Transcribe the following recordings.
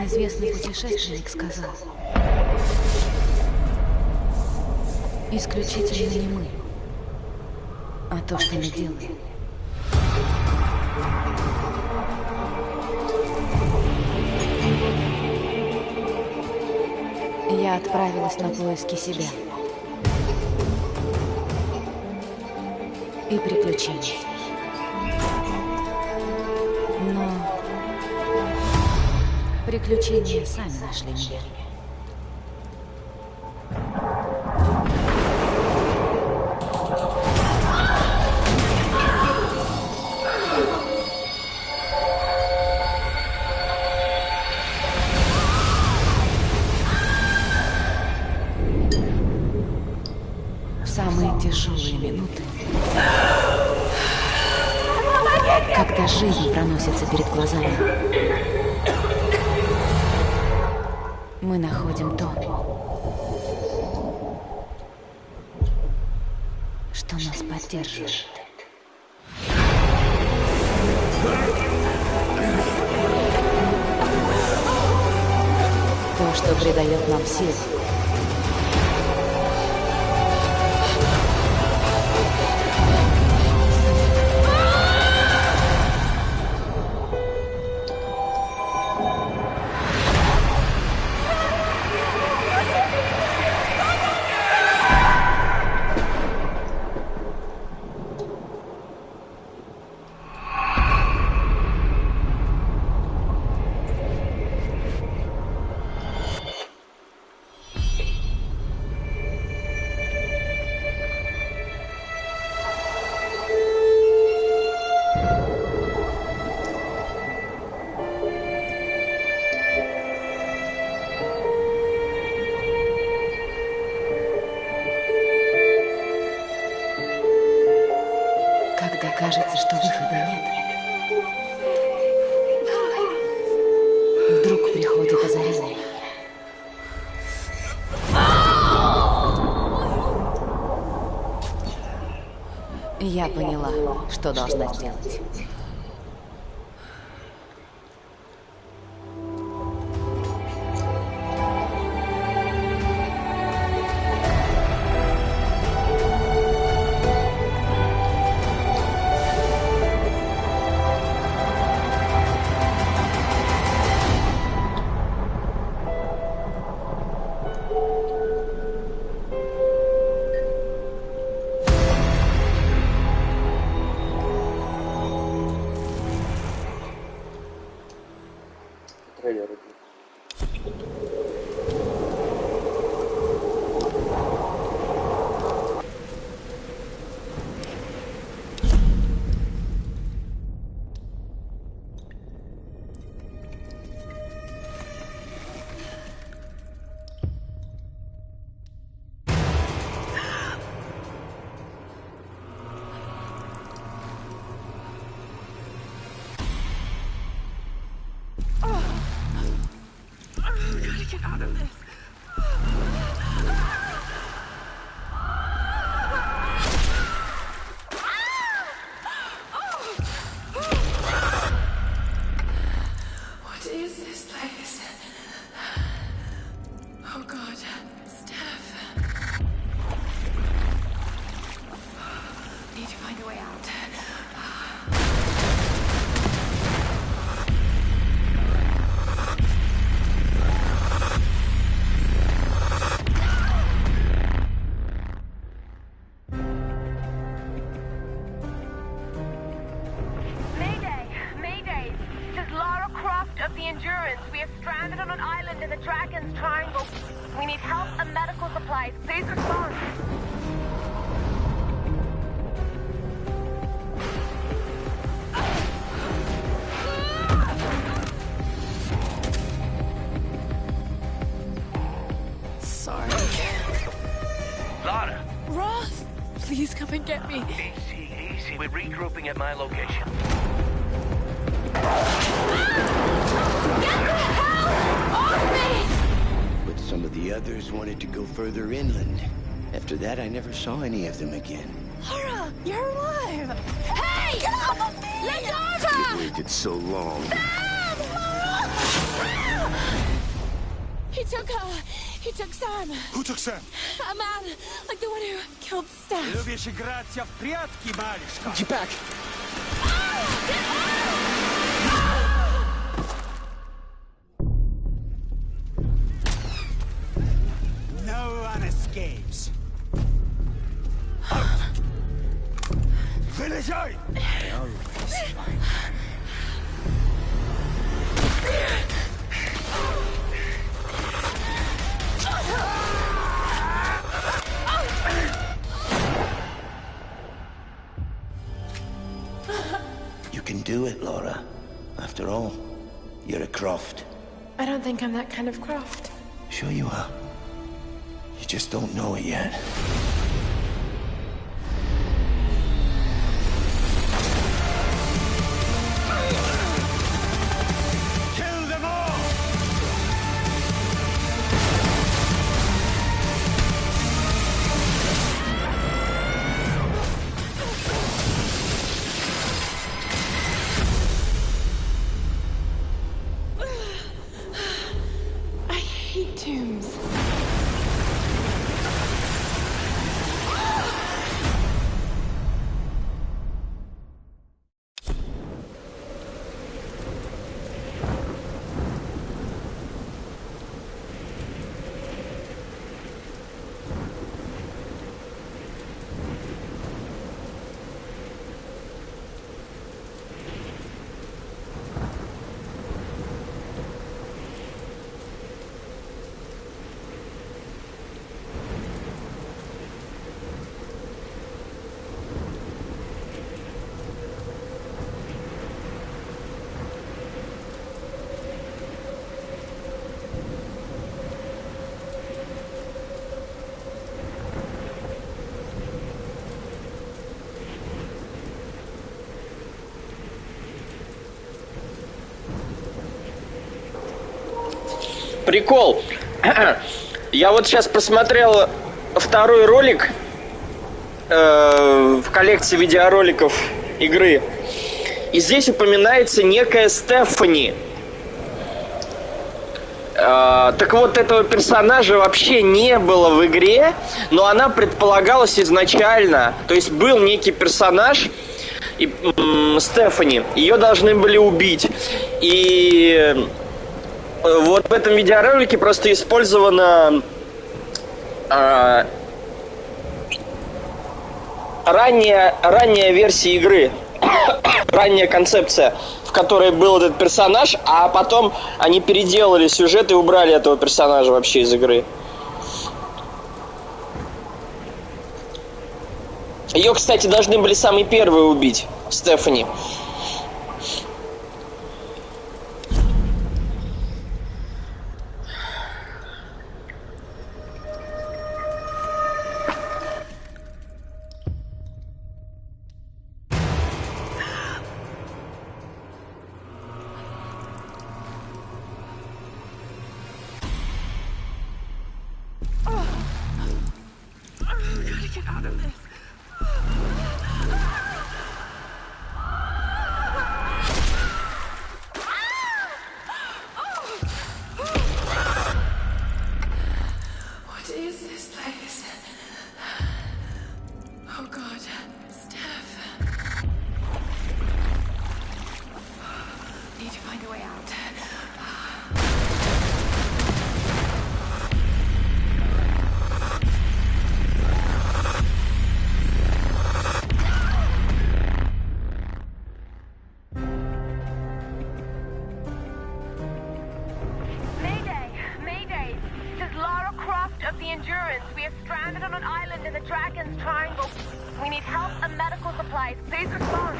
Один известный путешественник сказал: исключительно не мы, а то, что мы делаем. Я отправилась на поиски себя и приключений. Но приключения сами нашли меня. В самые тяжелые минуты, когда жизнь проносится перед глазами, мы находим то, что нас поддерживает. То, что придает нам силу. Кажется, что выхода нет. Вдруг приходит озарение. Я поняла, что должна сделать. Get out of this. What is this place? Oh God, Steph. Need to find a way out. Please respond. Sorry. Lara! Roth! Please come and get me. Easy. We're regrouping at my location. Get the hell off me! But some of the others wanted to go further inland. After that, I never saw any of them again. Lara, you're alive! Hey! Get off of me! Let go of her! You waited so long. Lara! He took Sam. Who took Sam? A man, like the one who killed Steph. Любишь играться в прятки, малышка? Get back! No one escapes. Out! Вылезай! I always find her. You can do it, Laura. After all, you're a Croft. I don't think I'm that kind of Croft. Sure you are. You just don't know it yet. Kill them all! I hate tombs. Прикол. Я вот сейчас посмотрел второй ролик в коллекции видеороликов игры. И здесь упоминается некая Стефани. Так вот, этого персонажа вообще не было в игре, но она предполагалась изначально. То есть был некий персонаж, Стефани. Ее должны были убить. И вот в этом видеоролике просто использована ранняя версия игры, ранняя концепция, в которой был этот персонаж, а потом они переделали сюжет и убрали этого персонажа вообще из игры. Ее, кстати, должны были самые первые убить, Стефани. Get out of this. What is this place? Oh God, Steph. Need to find a way out. We are stranded on an island in the Dragon's Triangle. We need help and medical supplies. Please respond.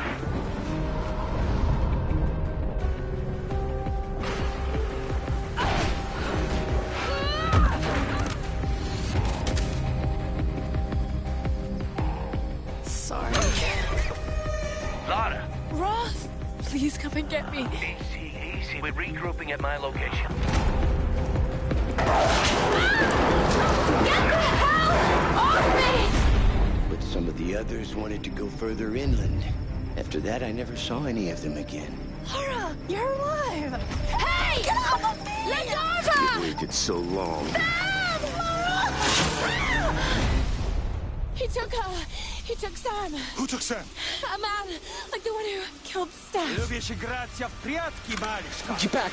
Sorry. Lara. Roth, please come and get me. Easy. We're regrouping at my location. Get the hell off me! But some of the others wanted to go further inland. After that, I never saw any of them again. Laura, you're alive! Hey! Get off of me! Let go of her! Good. waited so long. He took Sam. Who took Sam? A man, like the one who killed Steph. Любишь играться в прятки, малышка? Get back.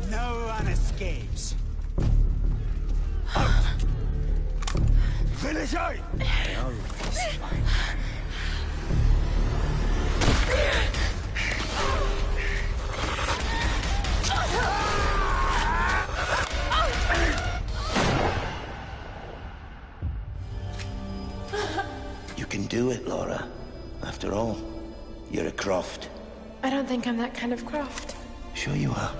No one escapes. Out! Вылезай! You can do it, Laura. After all, you're a Croft. I don't think I'm that kind of Croft. Sure you are.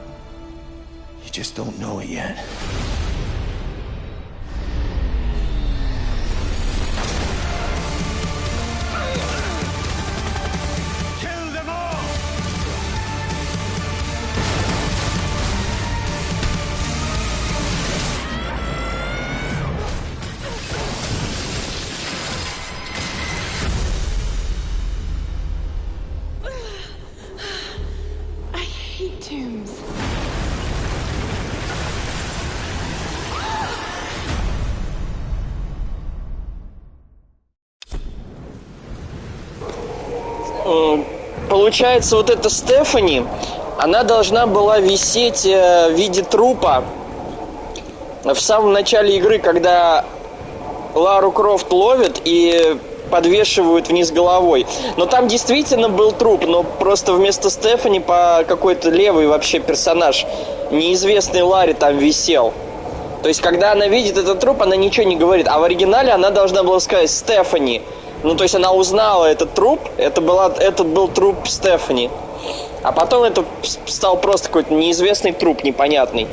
You just don't know it yet. Kill them all! I hate tombs. Получается, вот эта Стефани, она должна была висеть в виде трупа в самом начале игры, когда Лару Крофт ловят и подвешивают вниз головой. Но там действительно был труп, но просто вместо Стефани по какой-то левый вообще персонаж, неизвестный Ларе, там висел. То есть, когда она видит этот труп, она ничего не говорит. А в оригинале она должна была сказать «Стефани». Ну, то есть, она узнала этот труп, это был труп Стефани. А потом это стал просто какой-то неизвестный труп, непонятный.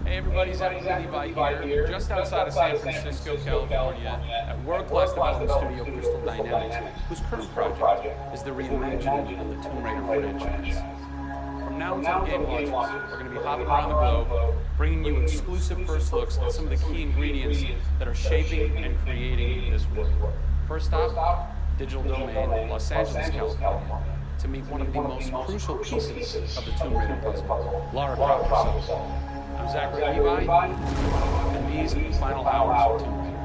Hey everybody, Zach Levi here, just outside of San Francisco, California, at world-class development studio Crystal Dynamics, whose current project is the reimagining of the Tomb Raider franchise. From now until game launches, we're going to be hopping around the globe, bringing you exclusive first looks at some of the key ingredients that are shaping and creating this world. First stop, Digital Domain, Los Angeles, California, to meet one of the most crucial pieces of the Tomb Raider puzzle, Lara Croft herself. I'm Zachary Levi, and these are the final hours of Tomb Raider.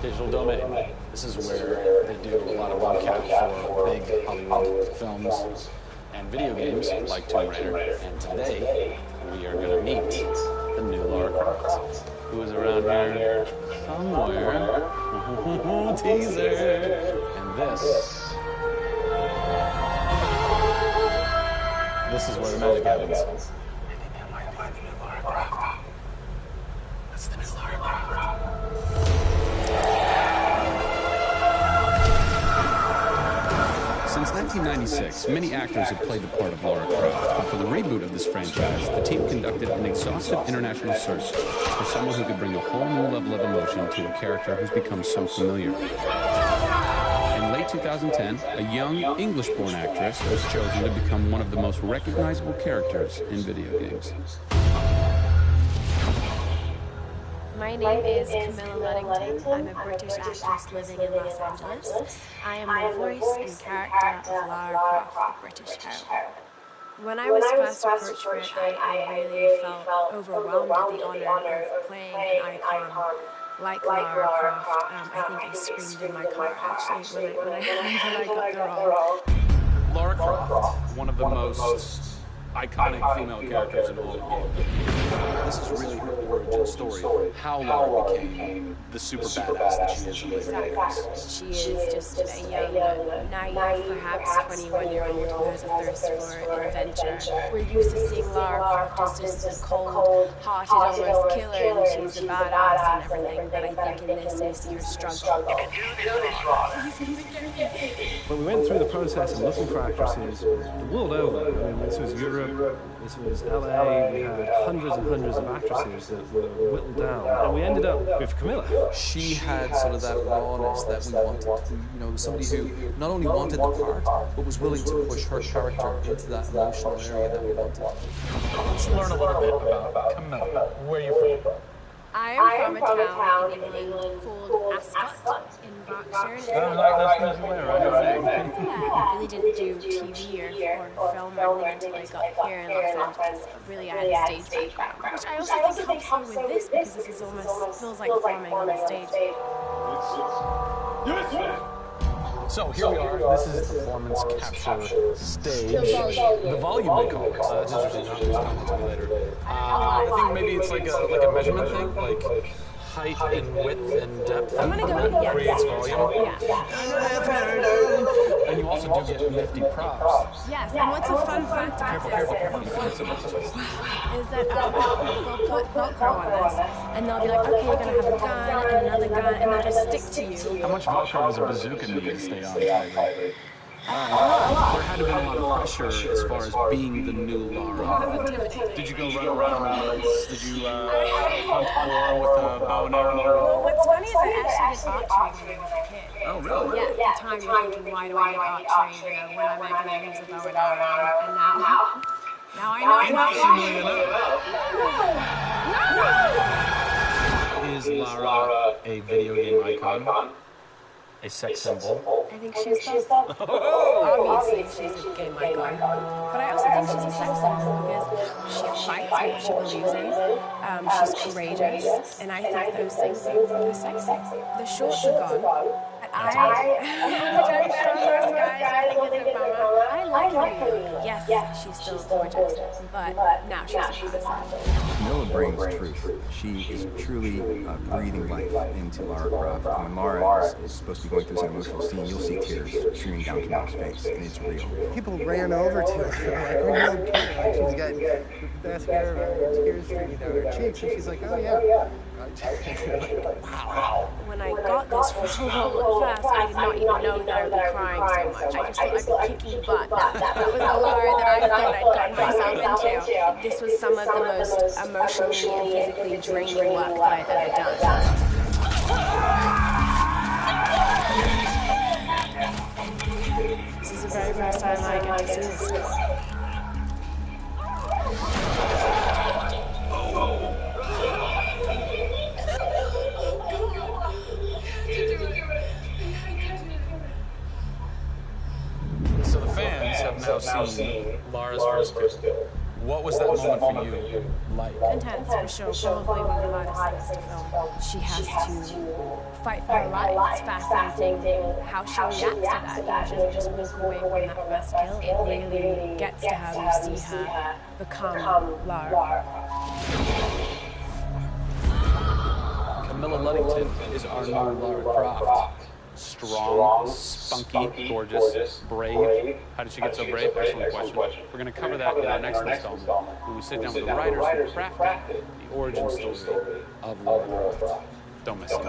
Digital Domain. This is where they do a lot of mocap for big Hollywood films and video games like Tomb Raider. And today, we are going to meet the new Lara Croft, who is around here somewhere. Teaser! And this is where the magic happens. I think that might be the new Lara Croft. That's the new Lara Croft. Since 1996, many actors have played the part of Lara Croft, but for the reboot of this franchise, the team conducted an exhaustive international search for someone who could bring a whole new level of emotion to a character who's become so familiar. In late 2010, a young English-born actress was chosen to become one of the most recognizable characters in video games. My name is Camilla Luddington. I'm a British actress living in Los Angeles. I am the voice and character of Lara Croft, the British heroine. When I was first approached for it, I really felt overwhelmed at the honor of playing an icon like Lara Croft. I think I screamed in my car, actually, when I got the role. Lara Croft, one of the most iconic female characters in all of games. This is really her origin story, how Lara became the super badass that she is in later games. She is just a young, naive, perhaps 21-year-old who has a thirst for adventure. We're used to seeing Lara Croft as just a cold-hearted, almost killer, and she's a badass and everything, but I think in this we see her struggle. When we went through the process of looking for actresses the world over, I mean, this was Europe, Europe, this was LA, we had hundreds and hundreds of actresses that were whittled down, and we ended up with Camilla. She had sort of that rawness that we wanted. Somebody who not only wanted the part, but was willing to push her character into that emotional area that we wanted. Let's learn a little bit about Camilla. Where are you from? I am from a town in England called Ascot in Berkshire. And That's where, right? I really didn't do TV or film or anything until I got here in Los Angeles. Really, I had a stage background, which I also think helps me with this because this is almost feels like performing on a stage. So here we are. This is the performance capture stage. The volume they call it. That's interesting. I'll just comment to me later. I think maybe it's like a measurement thing, like height and width and depth. I'm gonna go yes. Creates volume. Yeah. And you also do get nifty props. Yes. And what's a fun fact about this? Is that they'll put Velcro on this, and they'll be like, okay, you're gonna have a gun and another gun, and they'll just stick to you. How much Velcro does a bazooka need to stay on tightly? There had to have been a lot of pressure as far as being the new Lara. Did you go run around? Did you hunt war with a bow and arrow? Well, what's funny is I actually did archery when I was a kid. Oh, really? Yeah, at the time you're thinking, why do I do archery? When am I going to use a bow and arrow? And now I know. Is Lara a video game icon? A sex symbol? I think she's both. Obviously, she's a game icon. But I also think she's a sex symbol because she fights what she believes in. She's courageous. And I think those things are sexy. The shorts are gone. I'm sure most guys I think it's a bummer. I like her. Yes, she's still gorgeous. But now she's a person. Camilla brings truth. She is truly breathing life into Lara Croft. When Lara is supposed to be going through this emotional scene, you'll see tears streaming down Camilla's face, and it's real. People ran over to her, like, we know Camilla. She's got the best hair, tears streaming down her cheeks, and she's like, oh yeah. Wow. When I got this role at first, I did not even know that I would be crying so much. I just thought I'd be kicking butt. That was the Lara that I thought I'd gotten myself into. This was some of the most emotionally and physically draining work that I've ever done. This is the very first time I get to see this. So the fans have now seen Lara's first kill. What was that moment for you like? Intense, for sure. Probably one of the hardest things to film. She has to fight for her life. It's fascinating how she reacts to that. She doesn't just walk away from that first kill. It really gets to how you see her become Lara. Camilla Luddington is our new Lara Croft. Strong, spunky, gorgeous, brave. How did she get so brave? Excellent question. We're going to cover that in our next installment when we sit down with the writers who crafted the origin story of Lara Croft. Don't miss it.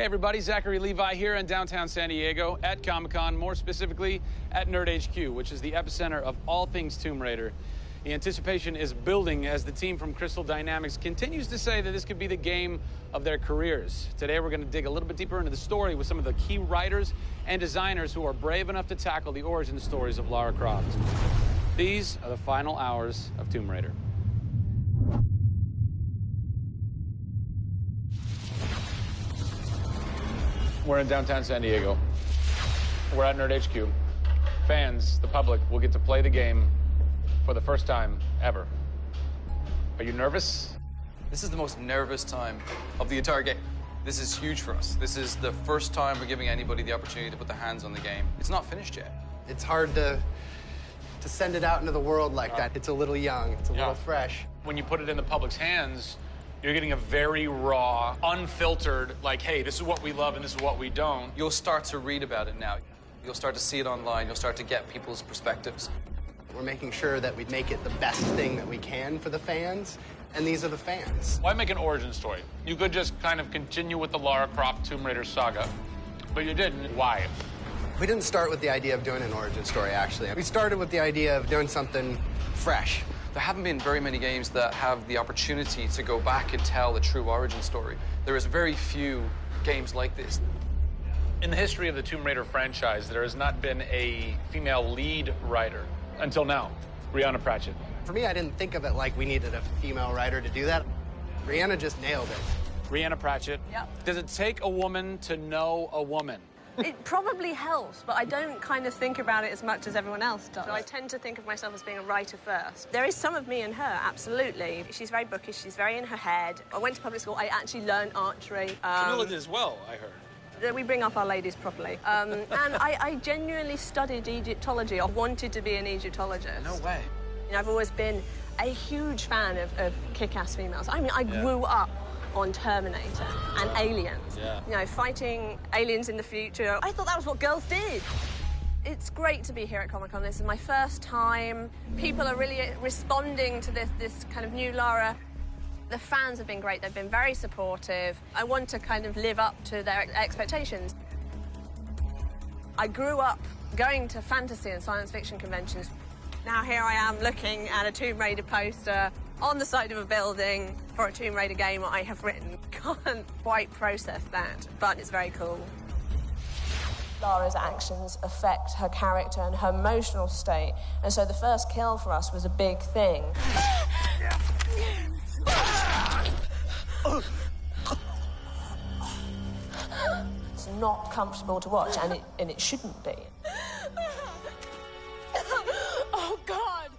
Hey everybody, Zachary Levi here in downtown San Diego at Comic-Con, more specifically at Nerd HQ, which is the epicenter of all things Tomb Raider. The anticipation is building as the team from Crystal Dynamics continues to say that this could be the game of their careers. Today we're going to dig a little bit deeper into the story with some of the key writers and designers who are brave enough to tackle the origin stories of Lara Croft. These are the final hours of Tomb Raider. We're in downtown San Diego. We're at Nerd HQ. Fans, the public, will get to play the game for the first time ever. Are you nervous? This is the most nervous time of the entire game. This is huge for us. This is the first time we're giving anybody the opportunity to put their hands on the game. It's not finished yet. It's hard to send it out into the world like that. It's a little young, it's a little fresh. When you put it in the public's hands, you're getting a very raw, unfiltered, like, hey, this is what we love and this is what we don't. You'll start to read about it now. You'll start to see it online. You'll start to get people's perspectives. We're making sure that we make it the best thing that we can for the fans, and these are the fans. Why make an origin story? You could just kind of continue with the Lara Croft Tomb Raider saga, but you didn't. Why? We didn't start with the idea of doing an origin story, actually. We started with the idea of doing something fresh. There haven't been very many games that have the opportunity to go back and tell the true origin story. There is very few games like this. In the history of the Tomb Raider franchise, there has not been a female lead writer until now, Brianna Pratchett. For me, I didn't think of it like we needed a female writer to do that. Brianna just nailed it. Brianna Pratchett. Yep. Does it take a woman to know a woman? It probably helps, but I don't kind of think about it as much as everyone else does. I tend to think of myself as being a writer first. There is some of me in her, absolutely. She's very bookish, she's very in her head. I went to public school, I actually learned archery. Camilla did as well, I heard. We bring up our ladies properly. And I genuinely studied Egyptology. I wanted to be an Egyptologist. No way. You know, I've always been a huge fan of kick-ass females. I mean, I grew up on Terminator and Aliens. Yeah. You know, fighting aliens in the future. I thought that was what girls did. It's great to be here at Comic-Con. This is my first time. People are really responding to this kind of new Lara. The fans have been great. They've been very supportive. I want to kind of live up to their expectations. I grew up going to fantasy and science fiction conventions. Now here I am looking at a Tomb Raider poster on the side of a building for a Tomb Raider game I have written. Can't quite process that, but it's very cool. Lara's actions affect her character and her emotional state, and so the first kill for us was a big thing. It's not comfortable to watch, and it shouldn't be. Oh, God!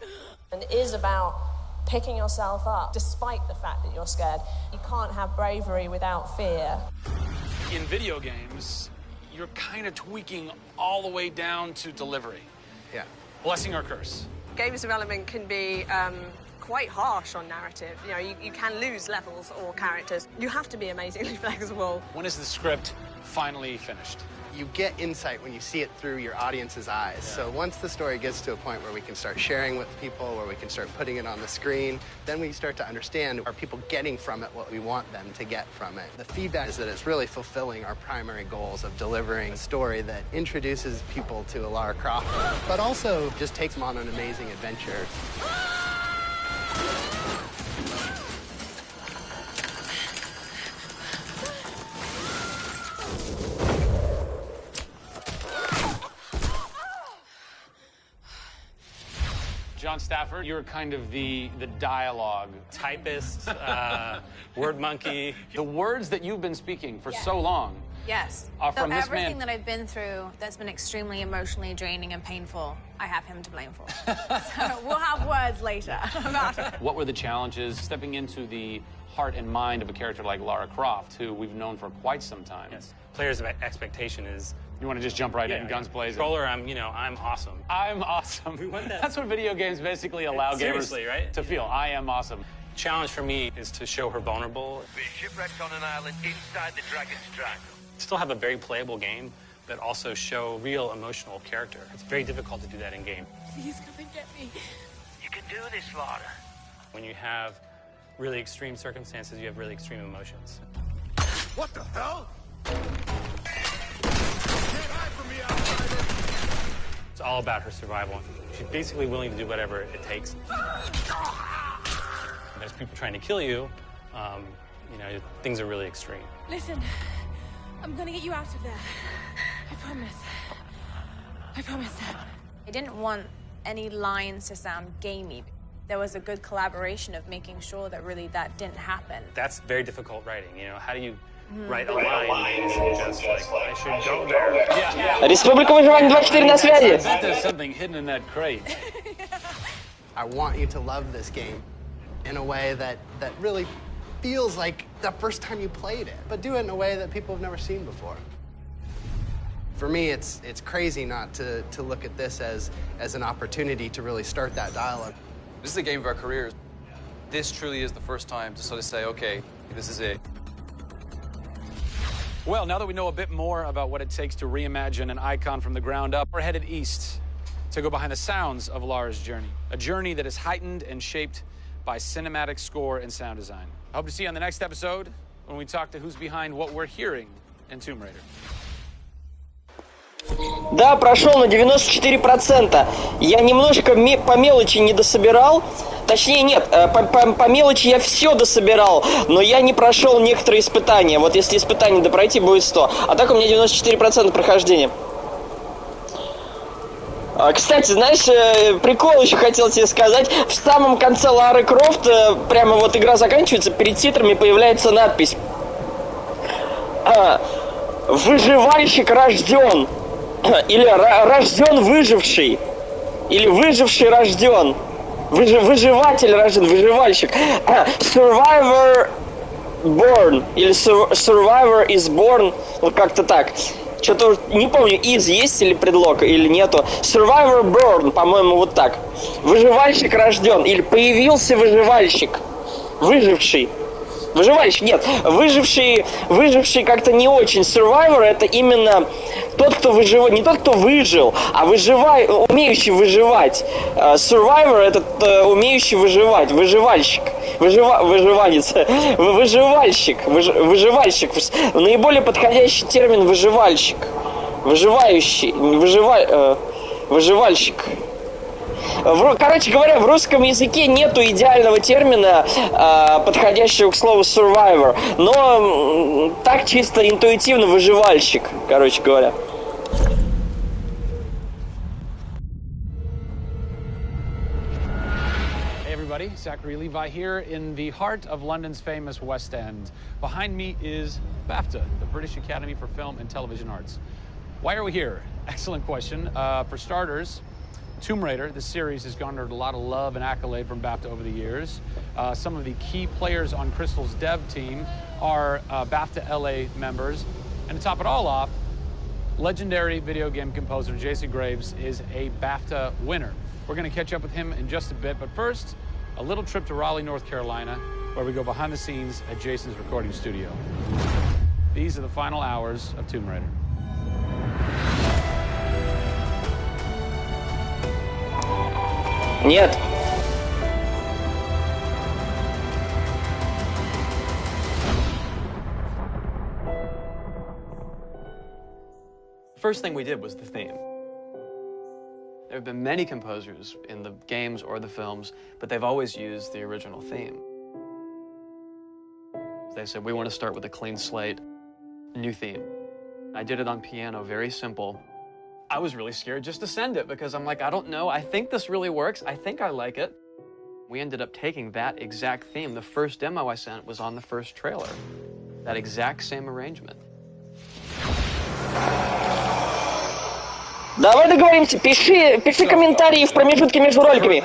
And it is about picking yourself up, despite the fact that you're scared. You can't have bravery without fear. In video games, you're kind of tweaking all the way down to delivery. Yeah. Blessing or curse. Games development can be quite harsh on narrative. You know, you can lose levels or characters. You have to be amazingly flexible. When is the script finally finished? You get insight when you see it through your audience's eyes. Yeah. So once the story gets to a point where we can start sharing with people, where we can start putting it on the screen, then we start to understand, are people getting from it what we want them to get from it? The feedback is that it's really fulfilling our primary goals of delivering a story that introduces people to a Lara Croft, but also just takes them on an amazing adventure. John Stafford, you're kind of the dialogue typist, word monkey. The words that you've been speaking for so long. Yes. From this everything man. that I've been through that's been extremely emotionally draining and painful, I have him to blame for. So we'll have words later about it. What were the challenges stepping into the heart and mind of a character like Lara Croft, who we've known for quite some time? Yes. Players' expectation is... You want to just jump right in, guns blazing? Controller, I'm awesome. I'm awesome. We want that. That's what video games basically allow gamers right? to feel. I am awesome. Challenge for me is to show her vulnerable. We're shipwrecked on an island inside the Dragon's Triangle. Still have a very playable game, but also show real emotional character. It's very difficult to do that in game. Please come and get me. You can do this, Lara. When you have really extreme circumstances, you have really extreme emotions. What the hell? It's all about her survival. She's basically willing to do whatever it takes. There's people trying to kill you. You know, things are really extreme. Listen, I'm gonna get you out of there. I promise. I promise. I didn't want any lines to sound gamey. There was a good collaboration of making sure that really that didn't happen. That's very difficult writing, you know. How do you write a line that isn't just like, I should go there? Республика выживания 24 на связи. I bet there's something hidden in that crate. I want you to love this game in a way that really feels like the first time you played it, but do it in a way that people have never seen before. For me, it's crazy not to look at this as an opportunity to really start that dialogue. This is the game of our careers. This truly is the first time to sort of say, okay, this is it. Well, now that we know a bit more about what it takes to reimagine an icon from the ground up, we're headed east to go behind the sounds of Lara's journey. A journey that is heightened and shaped by cinematic score and sound design. I hope to see you on the next episode when we talk to who's behind what we're hearing in Tomb Raider. Да, прошел на 94%. Я немножко по мелочи не дособирал. Точнее, нет, по мелочи я все дособирал, но я не прошел некоторые испытания. Вот если испытание допройти, будет 100. А так у меня 94% прохождения. Кстати, знаешь, прикол еще хотел тебе сказать. В самом конце Лары Крофт, прямо вот игра заканчивается, перед титрами появляется надпись «Выживальщик рожден». Или «Рожден выживший». Или «Выживший рожден». Выживатель рожден, выживальщик. Survivor born. Или Survivor is born. Вот как-то так. Что-то не помню, is есть или предлог, или нету. Survivor born, по-моему, вот так. Выживальщик рожден. Или появился выживальщик. Выживший. Выживальщик, нет. Выживший как-то не очень. Survivor — это именно тот, кто выживает. Не тот, кто выжил, а умеющий выживать. Survivor — это умеющий выживать. Выживальщик. Выживанец. Выживальщик. Выживальщик. Наиболее подходящий термин — выживальщик. Выживающий. Выживальщик. Короче говоря, в русском языке нету идеального термина, подходящего к слову survivor, но так чисто интуитивно выживальщик, короче говоря. Hey everybody, Zachary Levi here in the heart of London's famous West End. Behind me is BAFTA, the British Academy for Film and Television Arts. Why are we here? Excellent question. For starters, Tomb Raider, the series, has garnered a lot of love and accolade from BAFTA over the years. Some of the key players on Crystal's dev team are BAFTA LA members. And to top it all off, legendary video game composer Jason Graves is a BAFTA winner. We're going to catch up with him in just a bit, but first, a little trip to Raleigh, North Carolina, where we go behind the scenes at Jason's recording studio. These are the final hours of Tomb Raider. Нет. The first thing we did was the theme. There have been many composers in the games or the films, but they've always used the original theme. They said, we want to start with a clean slate, a new theme. I did it on piano, very simple. I was really scared just to send it because I'm like, I don't know. I think this really works. I think I like it. We ended up taking that exact theme. The first demo I sent was on the first trailer. That exact same arrangement. Давай договоримся, пиши комментарии в промежутке между роликами.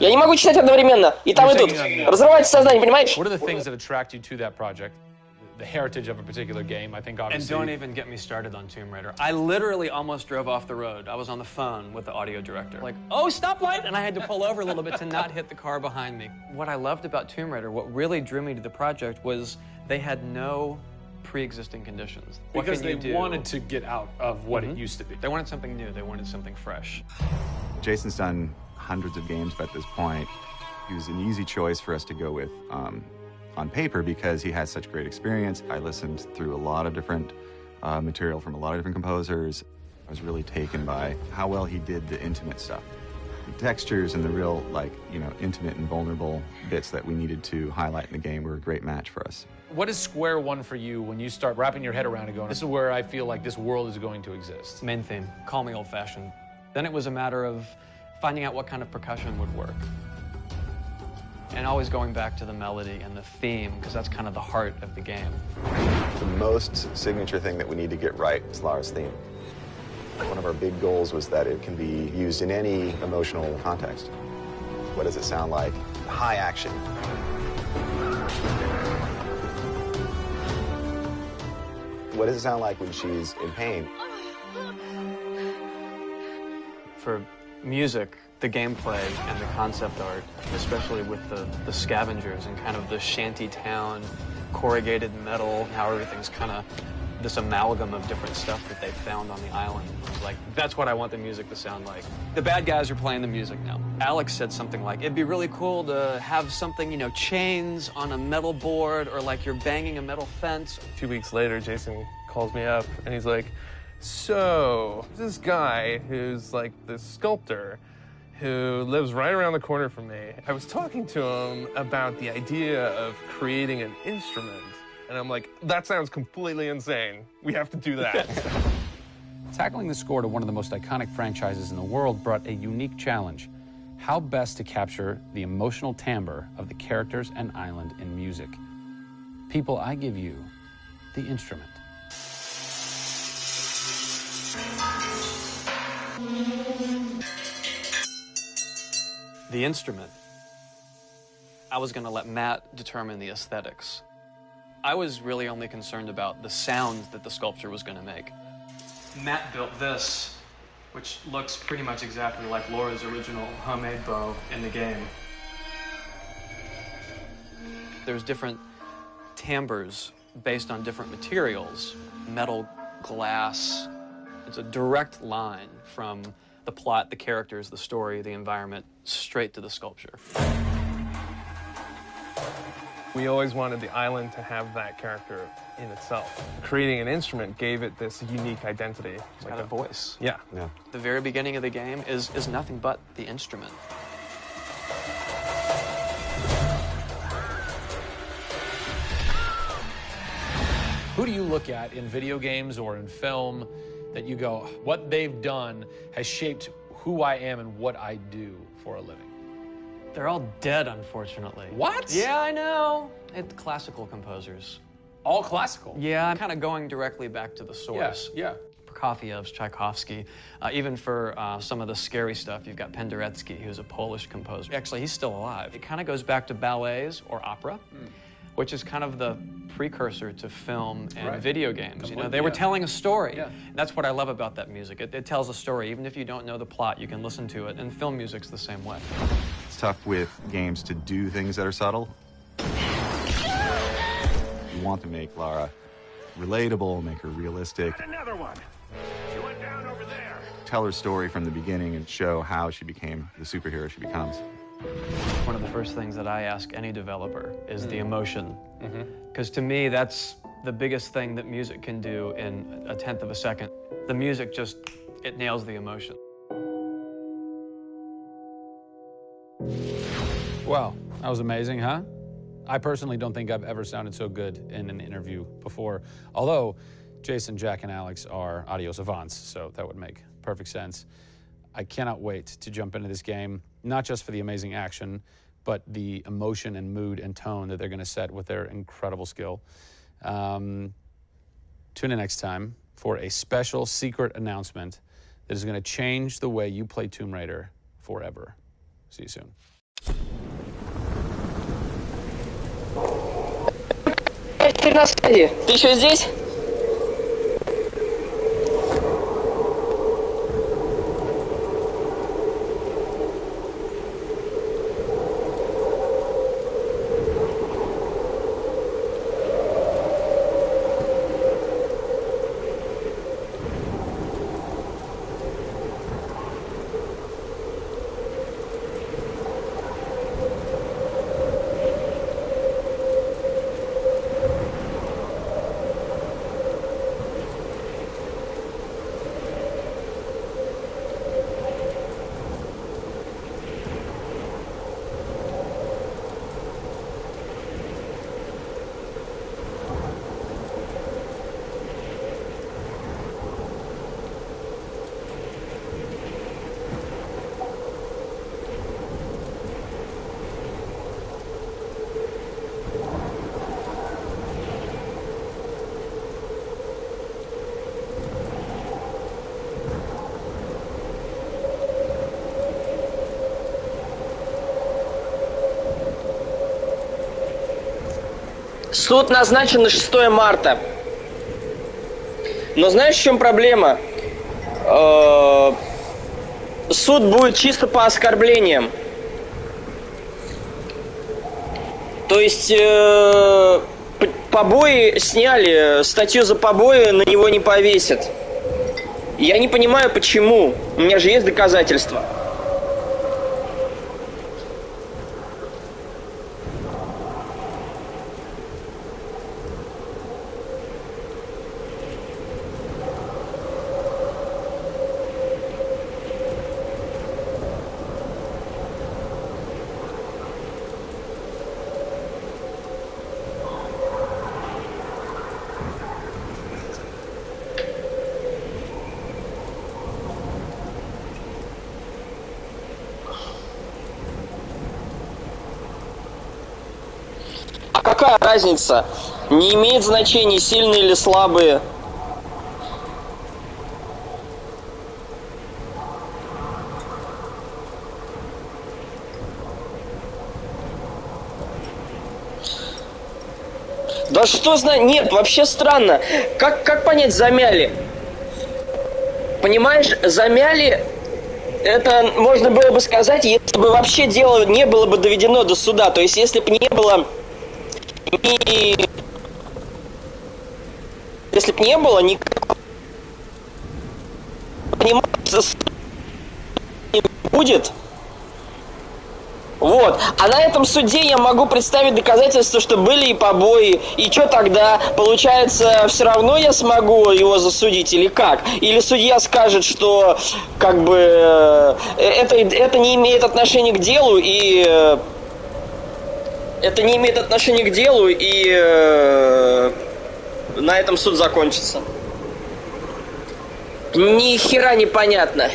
Я не могу читать одновременно. И там, и тут. Разрывается сознание, понимаешь? What are the things that attract you to that project? The heritage of a particular game, I think, obviously. And don't even get me started on Tomb Raider. I literally almost drove off the road. I was on the phone with the audio director. Like, oh, stoplight! And I had to pull over a little bit to not hit the car behind me. What I loved about Tomb Raider, what really drew me to the project was they had no pre-existing conditions. Because they wanted to get out of what it used to be. They wanted something new. They wanted something fresh. Jason's done hundreds of games by this point. He was an easy choice for us to go with on paper because he has such great experience. I listened through a lot of different material from a lot of different composers. I was really taken by how well he did the intimate stuff. The textures and the real, like, you know, intimate and vulnerable bits that we needed to highlight in the game were a great match for us. What is square one for you when you start wrapping your head around and going, this is where I feel like this world is going to exist? Main theme, call me old-fashioned. Then it was a matter of finding out what kind of percussion would work. And always going back to the melody and the theme, because that's kind of the heart of the game. The most signature thing that we need to get right is Lara's theme. One of our big goals was that it can be used in any emotional context. What does it sound like? High action. What does it sound like when she's in pain? For music, the gameplay and the concept art, especially with the scavengers and kind of the shanty town, corrugated metal, how everything's kind of this amalgam of different stuff that they found on the island. Like, that's what I want the music to sound like. The bad guys are playing the music now. Alex said something like, it'd be really cool to have something, you know, chains on a metal board, or like you're banging a metal fence. 2 weeks later, Jason calls me up and he's like, so this guy who's like this sculptor who lives right around the corner from me, I was talking to him about the idea of creating an instrument. And I'm like, that sounds completely insane. We have to do that. Tackling the score to one of the most iconic franchises in the world brought a unique challenge. How best to capture the emotional timbre of the characters and island in music? People, I give you the instrument. The instrument. I was going to let Matt determine the aesthetics. I was really only concerned about the sounds that the sculpture was going to make. Matt built this, which looks pretty much exactly like Laura's original homemade bow in the game. There's different timbres based on different materials, metal, glass. It's a direct line from the plot, the characters, the story, the environment, straight to the sculpture. We always wanted the island to have that character in itself. Creating an instrument gave it this unique identity. It's got a voice. Yeah. The very beginning of the game is nothing but the instrument. Who do you look at in video games or in film that you go, what they've done has shaped who I am and what I do for a living? They're all dead, unfortunately. What? Yeah, I know. It's classical composers. All classical? Yeah, I'm kind of going directly back to the source. Yeah. Prokofiev's, Tchaikovsky. Even for some of the scary stuff, you've got Penderecki, who's a Polish composer. Actually, he's still alive. It kind of goes back to ballets or opera, which is kind of the precursor to film and video games. You know, they were telling a story. Yeah. That's what I love about that music. It tells a story. Even if you don't know the plot, you can listen to it. And film music's the same way. It's tough with games to do things that are subtle. You want to make Lara relatable, make her realistic. Another one. She went down over there. Tell her story from the beginning and show how she became the superhero she becomes. One of the first things that I ask any developer is the emotion. Because to me, that's the biggest thing that music can do in a tenth of a second. The music just, it nails the emotion. Wow, that was amazing, huh? I personally don't think I've ever sounded so good in an interview before. Although Jason, Jack, and Alex are audio savants, so that would make perfect sense. I cannot wait to jump into this game, not just for the amazing action, but the emotion and mood and tone that they're going to set with their incredible skill. Tune in next time for a special secret announcement that is going to change the way you play Tomb Raider forever. See you soon. Ты на связи? Ты еще здесь? Суд назначен на 6 марта. Но знаешь, в чем проблема? Суд будет чисто по оскорблениям. То есть побои сняли, статью за побои на него не повесят. Я не понимаю, почему. У меня же есть доказательства. Какая разница? Не имеет значения, сильные или слабые. Да что знаю? Нет, вообще странно. Как понять, замяли? Понимаешь, замяли, это можно было бы сказать, если бы вообще дело не было бы доведено до суда. То есть, если бы не было... Если бы не было никакого... Понимаете, не будет... Вот. А на этом суде я могу представить доказательства, что были и побои. И что тогда? Получается, все равно я смогу его засудить или как? Или судья скажет, что как бы это не имеет отношения к делу и... Это не имеет отношения к делу и на этом суд закончится. Ни хера не понятно.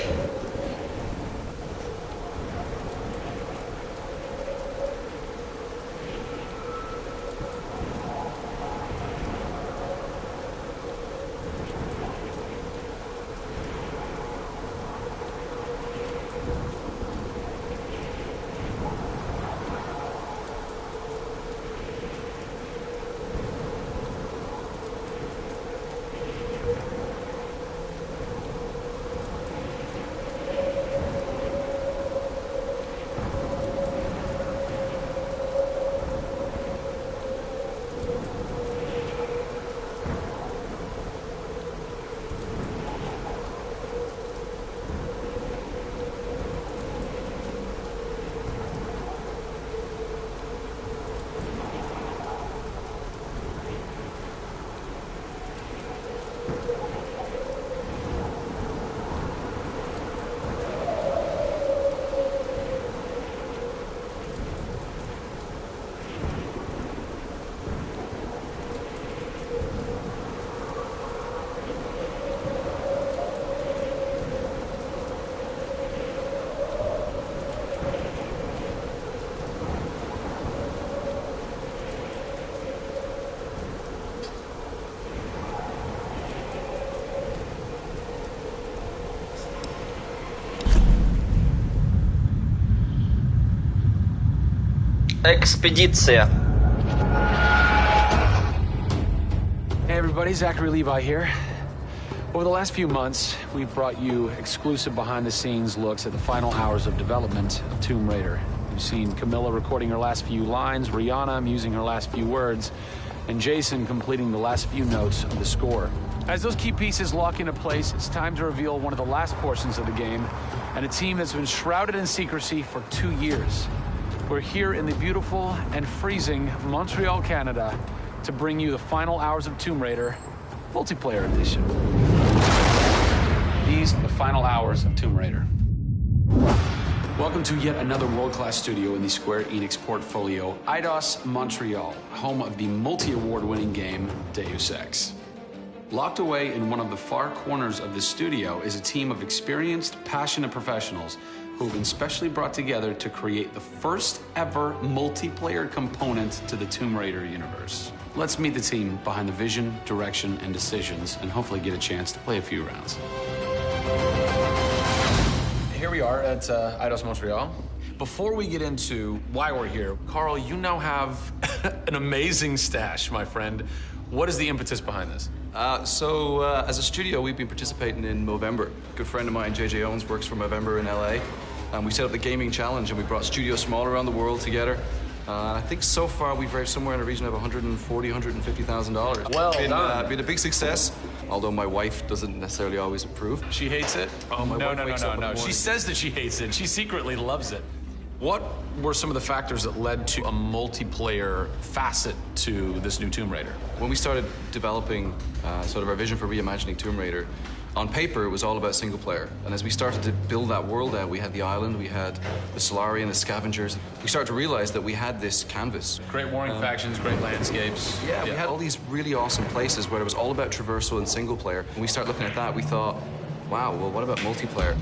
Экспедиция. Hey everybody, Zachary Levi here. Over the last few months, we've brought you exclusive behind-the-scenes looks at the final hours of development of Tomb Raider. You've seen Camilla recording her last few lines, Rihanna musing her last few words, and Jason completing the last few notes of the score. As those key pieces lock into place, it's time to reveal one of the last portions of the game, and a team that's been shrouded in secrecy for 2 years. We're here in the beautiful and freezing Montreal, Canada, to bring you the final hours of Tomb Raider multiplayer edition. These are the final hours of Tomb Raider. Welcome to yet another world-class studio in the Square Enix portfolio, Eidos Montreal, home of the multi-award-winning game Deus Ex. Locked away in one of the far corners of the studio is a team of experienced, passionate professionals who have been specially brought together to create the first ever multiplayer component to the Tomb Raider universe. Let's meet the team behind the vision, direction, and decisions, and hopefully get a chance to play a few rounds. Here we are at Eidos Montreal. Before we get into why we're here, Carl, you now have an amazing stash, my friend. What is the impetus behind this? As a studio, we've been participating in Movember. A good friend of mine, JJ Owens, works for Movember in LA. And we set up the gaming challenge, and we brought studios from all around the world together. I think so far we've raised somewhere in the region of $140,000, $150,000. Well done. Been a big success, although my wife doesn't necessarily always approve. She hates it? Oh, my wife wakes up in the morning. She says that she hates it. She secretly loves it. What were some of the factors that led to a multiplayer facet to this new Tomb Raider? When we started developing sort of our vision for reimagining Tomb Raider, on paper, it was all about single player. And as we started to build that world out, we had the island, we had the Solari the scavengers. We started to realize that we had this canvas. Great warring factions, great landscapes. Yeah, we had all these really awesome places where it was all about traversal and single player. When we started looking at that, we thought, wow, well, what about multiplayer?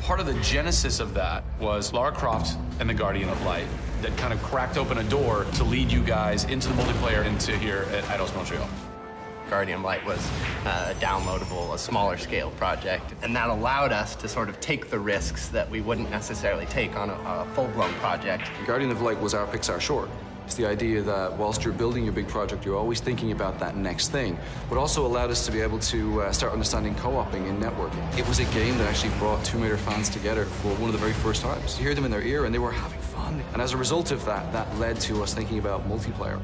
Part of the genesis of that was Lara Croft and the Guardian of Light that kind of cracked open a door to lead you guys into the multiplayer into here at Eidos Montreal. Guardian Light was a downloadable, a smaller scale project, and that allowed us to sort of take the risks that we wouldn't necessarily take on a full-blown project. Guardian of Light was our Pixar short. It's the idea that whilst you're building your big project, you're always thinking about that next thing, but also allowed us to be able to start understanding co-oping and networking. It was a game that actually brought Tomb Raider fans together for one of the very first times. You hear them in their ear, and they were having fun. And as a result of that, that led to us thinking about multiplayer.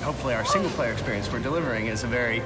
Hopefully our single-player experience we're delivering is a very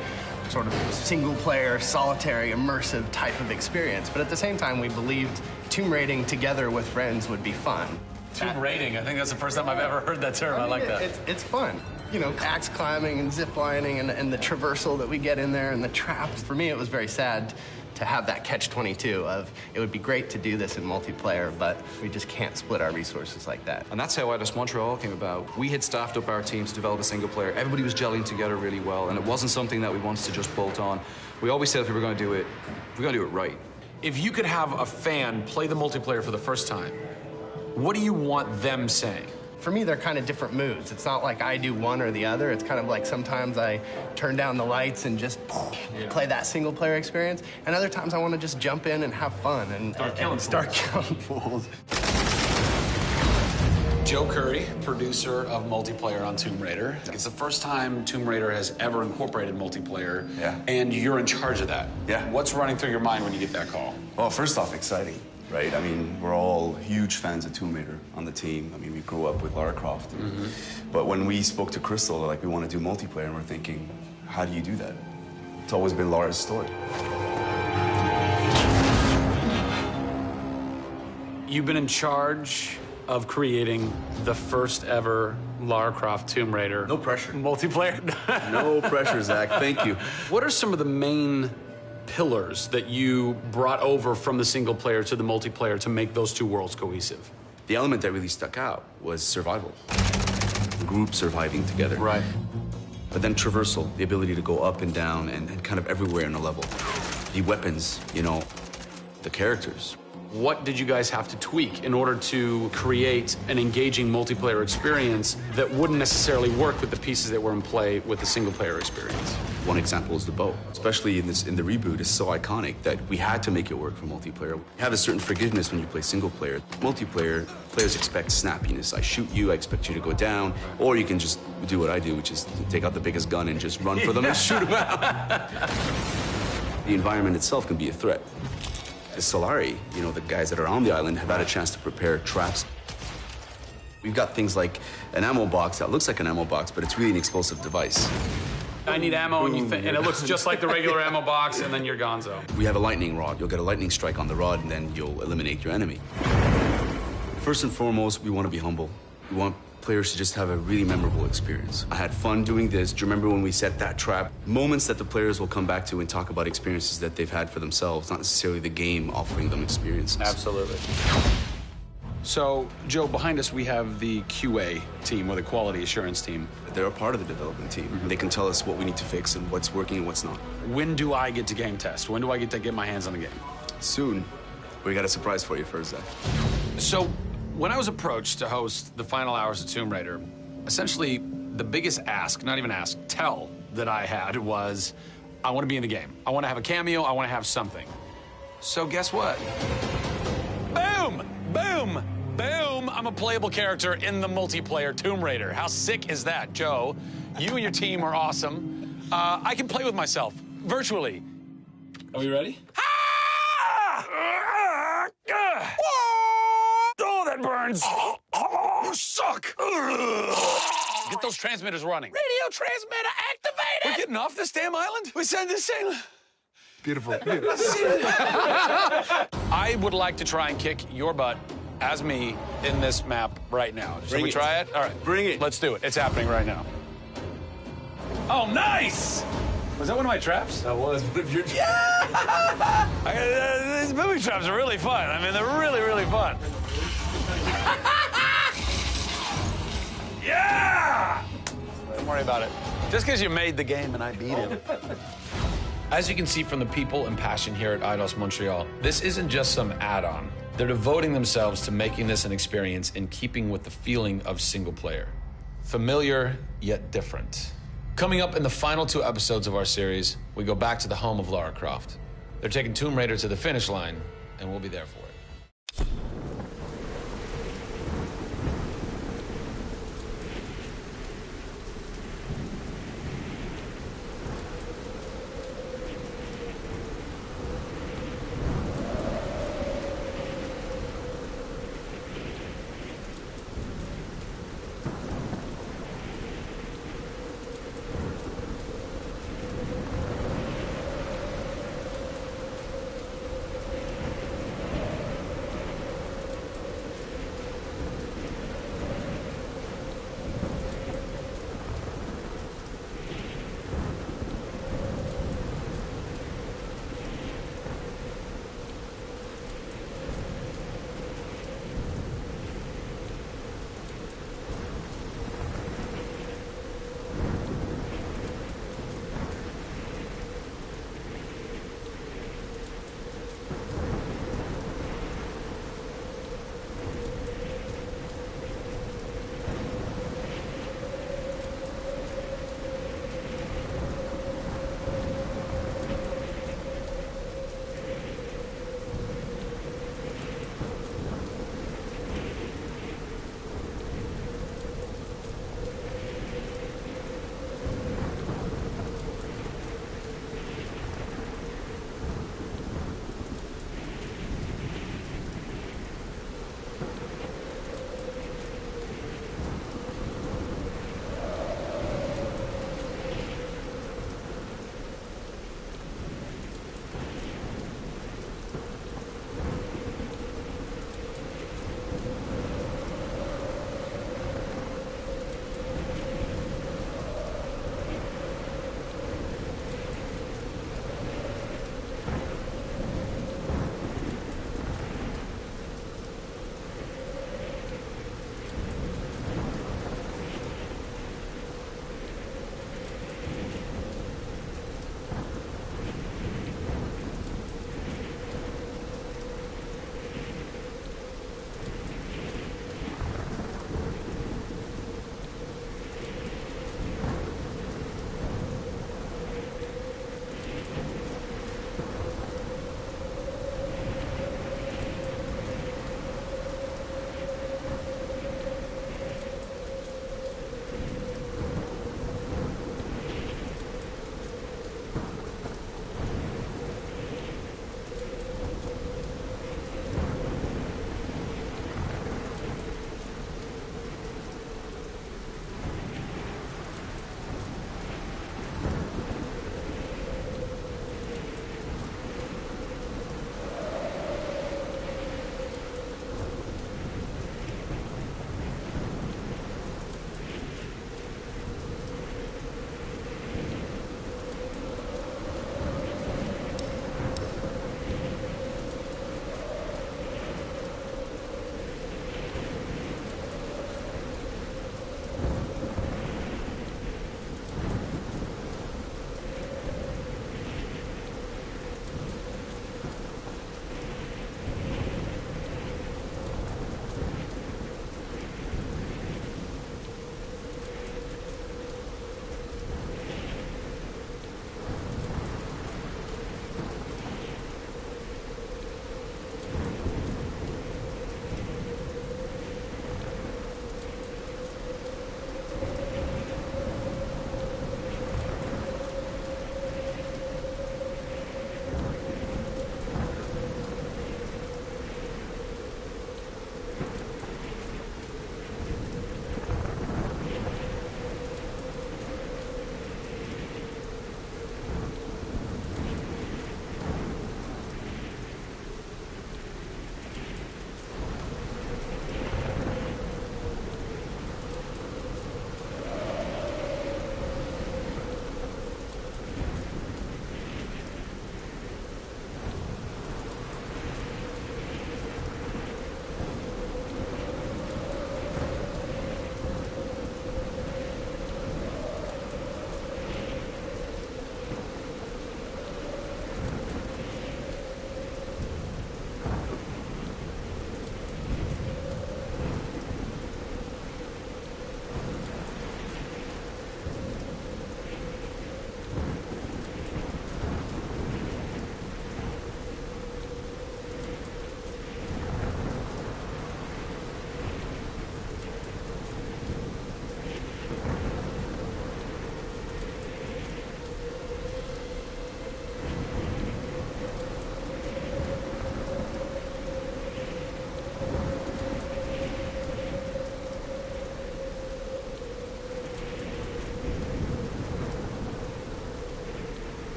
sort of single-player, solitary, immersive type of experience. But at the same time, we believed tomb raiding together with friends would be fun. Tomb raiding, I think that's the first time I've ever heard that term. I like that. It's fun. You know, axe climbing and zip lining and the traversal that we get in there and the traps. For me, it was very sad to have that catch-22 of it would be great to do this in multiplayer, but we just can't split our resources like that. And that's how Eidos Montreal came about. We had staffed up our team to develop a single player. Everybody was gelling together really well, and it wasn't something that we wanted to just bolt on. We always said if we were going to do it, we're going to do it right. If you could have a fan play the multiplayer for the first time, what do you want them saying? For me, they're kind of different moods. It's not like I do one or the other. It's kind of like sometimes I turn down the lights and just play that single-player experience, and other times I want to just jump in and have fun and start killing fools. Joe Curry, producer of multiplayer on Tomb Raider. It's the first time Tomb Raider has ever incorporated multiplayer, and you're in charge of that. Yeah. What's running through your mind when you get that call? Well, first off, exciting, right? I mean, we're all huge fans of Tomb Raider on the team. I mean, we grew up with Lara Croft. But when we spoke to Crystal, like, we want to do multiplayer, and we're thinking, how do you do that? It's always been Lara's story. You've been in charge of creating the first ever Lara Croft Tomb Raider. No pressure. Multiplayer. No pressure, Zach. Thank you. What are some of the main pillars that you brought over from the single player to the multiplayer to make those two worlds cohesive? The element that really stuck out was survival. Group surviving together. Right. But then traversal, the ability to go up and down and kind of everywhere in a level. The weapons, you know, the characters. What did you guys have to tweak in order to create an engaging multiplayer experience that wouldn't necessarily work with the pieces that were in play with the single-player experience? One example is the bow. Especially in the reboot, it's so iconic that we had to make it work for multiplayer. You have a certain forgiveness when you play single player. Multiplayer, players expect snappiness. I shoot you, I expect you to go down, or you can just do what I do, which is take out the biggest gun and just run for them and shoot them out. The environment itself can be a threat. The Solari, you know, the guys that are on the island have had a chance to prepare traps. We've got things like an ammo box that looks like an ammo box, but it's really an explosive device. I need ammo, and it looks just like the regular ammo box, and then you're gonzo. We have a lightning rod. You'll get a lightning strike on the rod, and then you'll eliminate your enemy. First and foremost, we want to be humble. We want players to just have a really memorable experience. I had fun doing this. Do you remember when we set that trap? Moments that the players will come back to and talk about experiences that they've had for themselves, not necessarily the game offering them experiences. Absolutely. So, Joe, behind us we have the QA team, or the quality assurance team. They're a part of the development team. They can tell us what we need to fix and what's working and what's not. When do I get to game test? When do I get to get my hands on the game? Soon. We got a surprise for you first, Zach. So, when I was approached to host the final hours of Tomb Raider, essentially the biggest tell that I had was, I want to be in the game. I want to have a cameo, I want to have something. So guess what? Boom! Boom! Boom! I'm a playable character in the multiplayer Tomb Raider. How sick is that, Joe? You and your team are awesome. I can play with myself, virtually. Are we ready? Oh, that burns! You suck! Get those transmitters running. Radio transmitter activated! We're getting off this damn island? We send this thing. Beautiful. I would like to try and kick your butt as me in this map right now. Should we try it? All right. Bring it. Let's do it. It's happening right now. Oh, nice! Was that one of my traps? That was one of your traps. Yeah! These booby traps are really fun. I mean, they're really, really fun. Yeah! Don't worry about it. Just because you made the game and I beat him. As you can see from the people and passion here at Eidos Montreal, this isn't just some add-on. They're devoting themselves to making this an experience in keeping with the feeling of single player. Familiar, yet different. Coming up in the final 2 episodes of our series, we go back to the home of Lara Croft. They're taking Tomb Raider to the finish line, and we'll be there for it.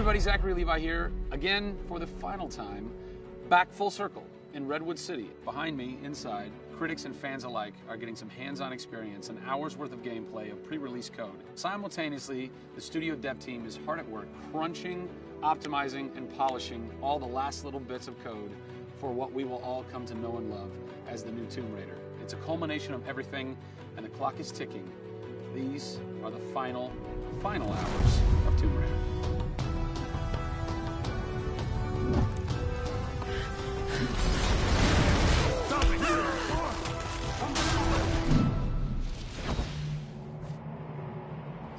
everybody, Zachary Levi here, again for the final time, back full circle in Redwood City. Behind me, inside, critics and fans alike are getting some hands-on experience, an hour's worth of gameplay of pre-release code. Simultaneously, the studio dev team is hard at work, crunching, optimizing, and polishing all the last little bits of code for what we will all come to know and love as the new Tomb Raider. It's a culmination of everything, and the clock is ticking. These are the final hours of Tomb Raider.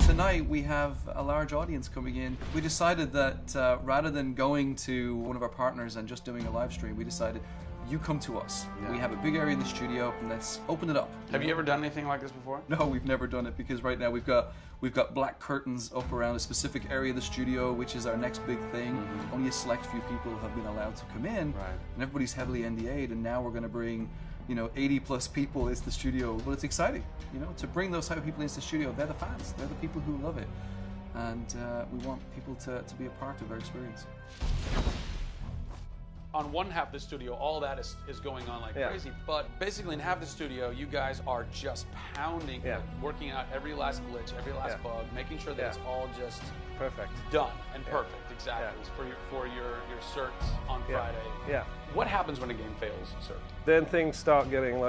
Tonight we have a large audience coming in. We decided that rather than going to one of our partners and just doing a live stream, we decided you come to us. Yeah. We have a big area in the studio, and let's open it up. Have you ever done anything like this before? No, we've never done it, because right now we've got black curtains up around a specific area of the studio, which is our next big thing. Mm-hmm. Only a select few people have been allowed to come in, right. And everybody's heavily NDA'd, and now we're going to bring 80 plus people into the studio. But it's exciting, to bring those type of people into the studio. They're the fans. They're the people who love it. And we want people to be a part of their experience. On one half of the studio, all that is going on like crazy. But basically in half the studio, you guys are just pounding, working out every last glitch, every last bug, making sure that it's all just perfect, done and perfect. Exactly. For your certs on Friday. Yeah. What happens when a game fails, cert? Then things start getting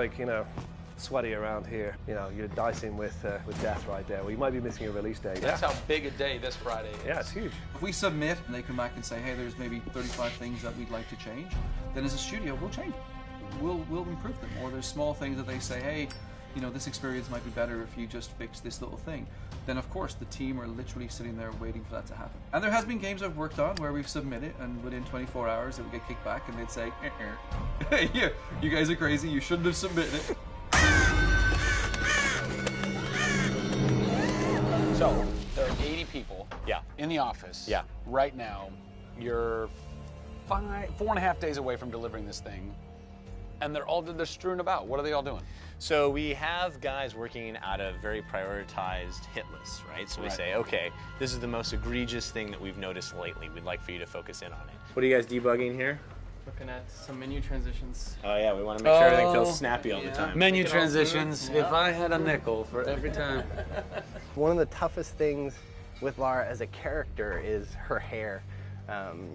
sweaty around here. You're dicing with death right there. We might be missing a release date. That's how big a day this Friday is. Yeah, it's huge. If we submit and they come back and say, hey, there's maybe 35 things that we'd like to change, then as a studio, we'll change them. We'll improve them. Or there's small things that they say, hey, this experience might be better if you just fix this little thing. Then of course the team are literally sitting there waiting for that to happen. And there has been games I've worked on where we've submitted and within 24 hours it would get kicked back and they'd say, hey, you guys are crazy, you shouldn't have submitted it. So, there are 80 people in the office right now. You're 4.5 days away from delivering this thing, and they're strewn about. What are they all doing? So we have guys working out of very prioritized hit lists, right? So we say, okay, this is the most egregious thing that we've noticed lately. We'd like for you to focus in on it. What are you guys debugging here? Looking at some menu transitions. Oh yeah, we want to make sure everything feels snappy all the time. Menu transitions. If I had a nickel for every time. One of the toughest things with Lara as a character is her hair.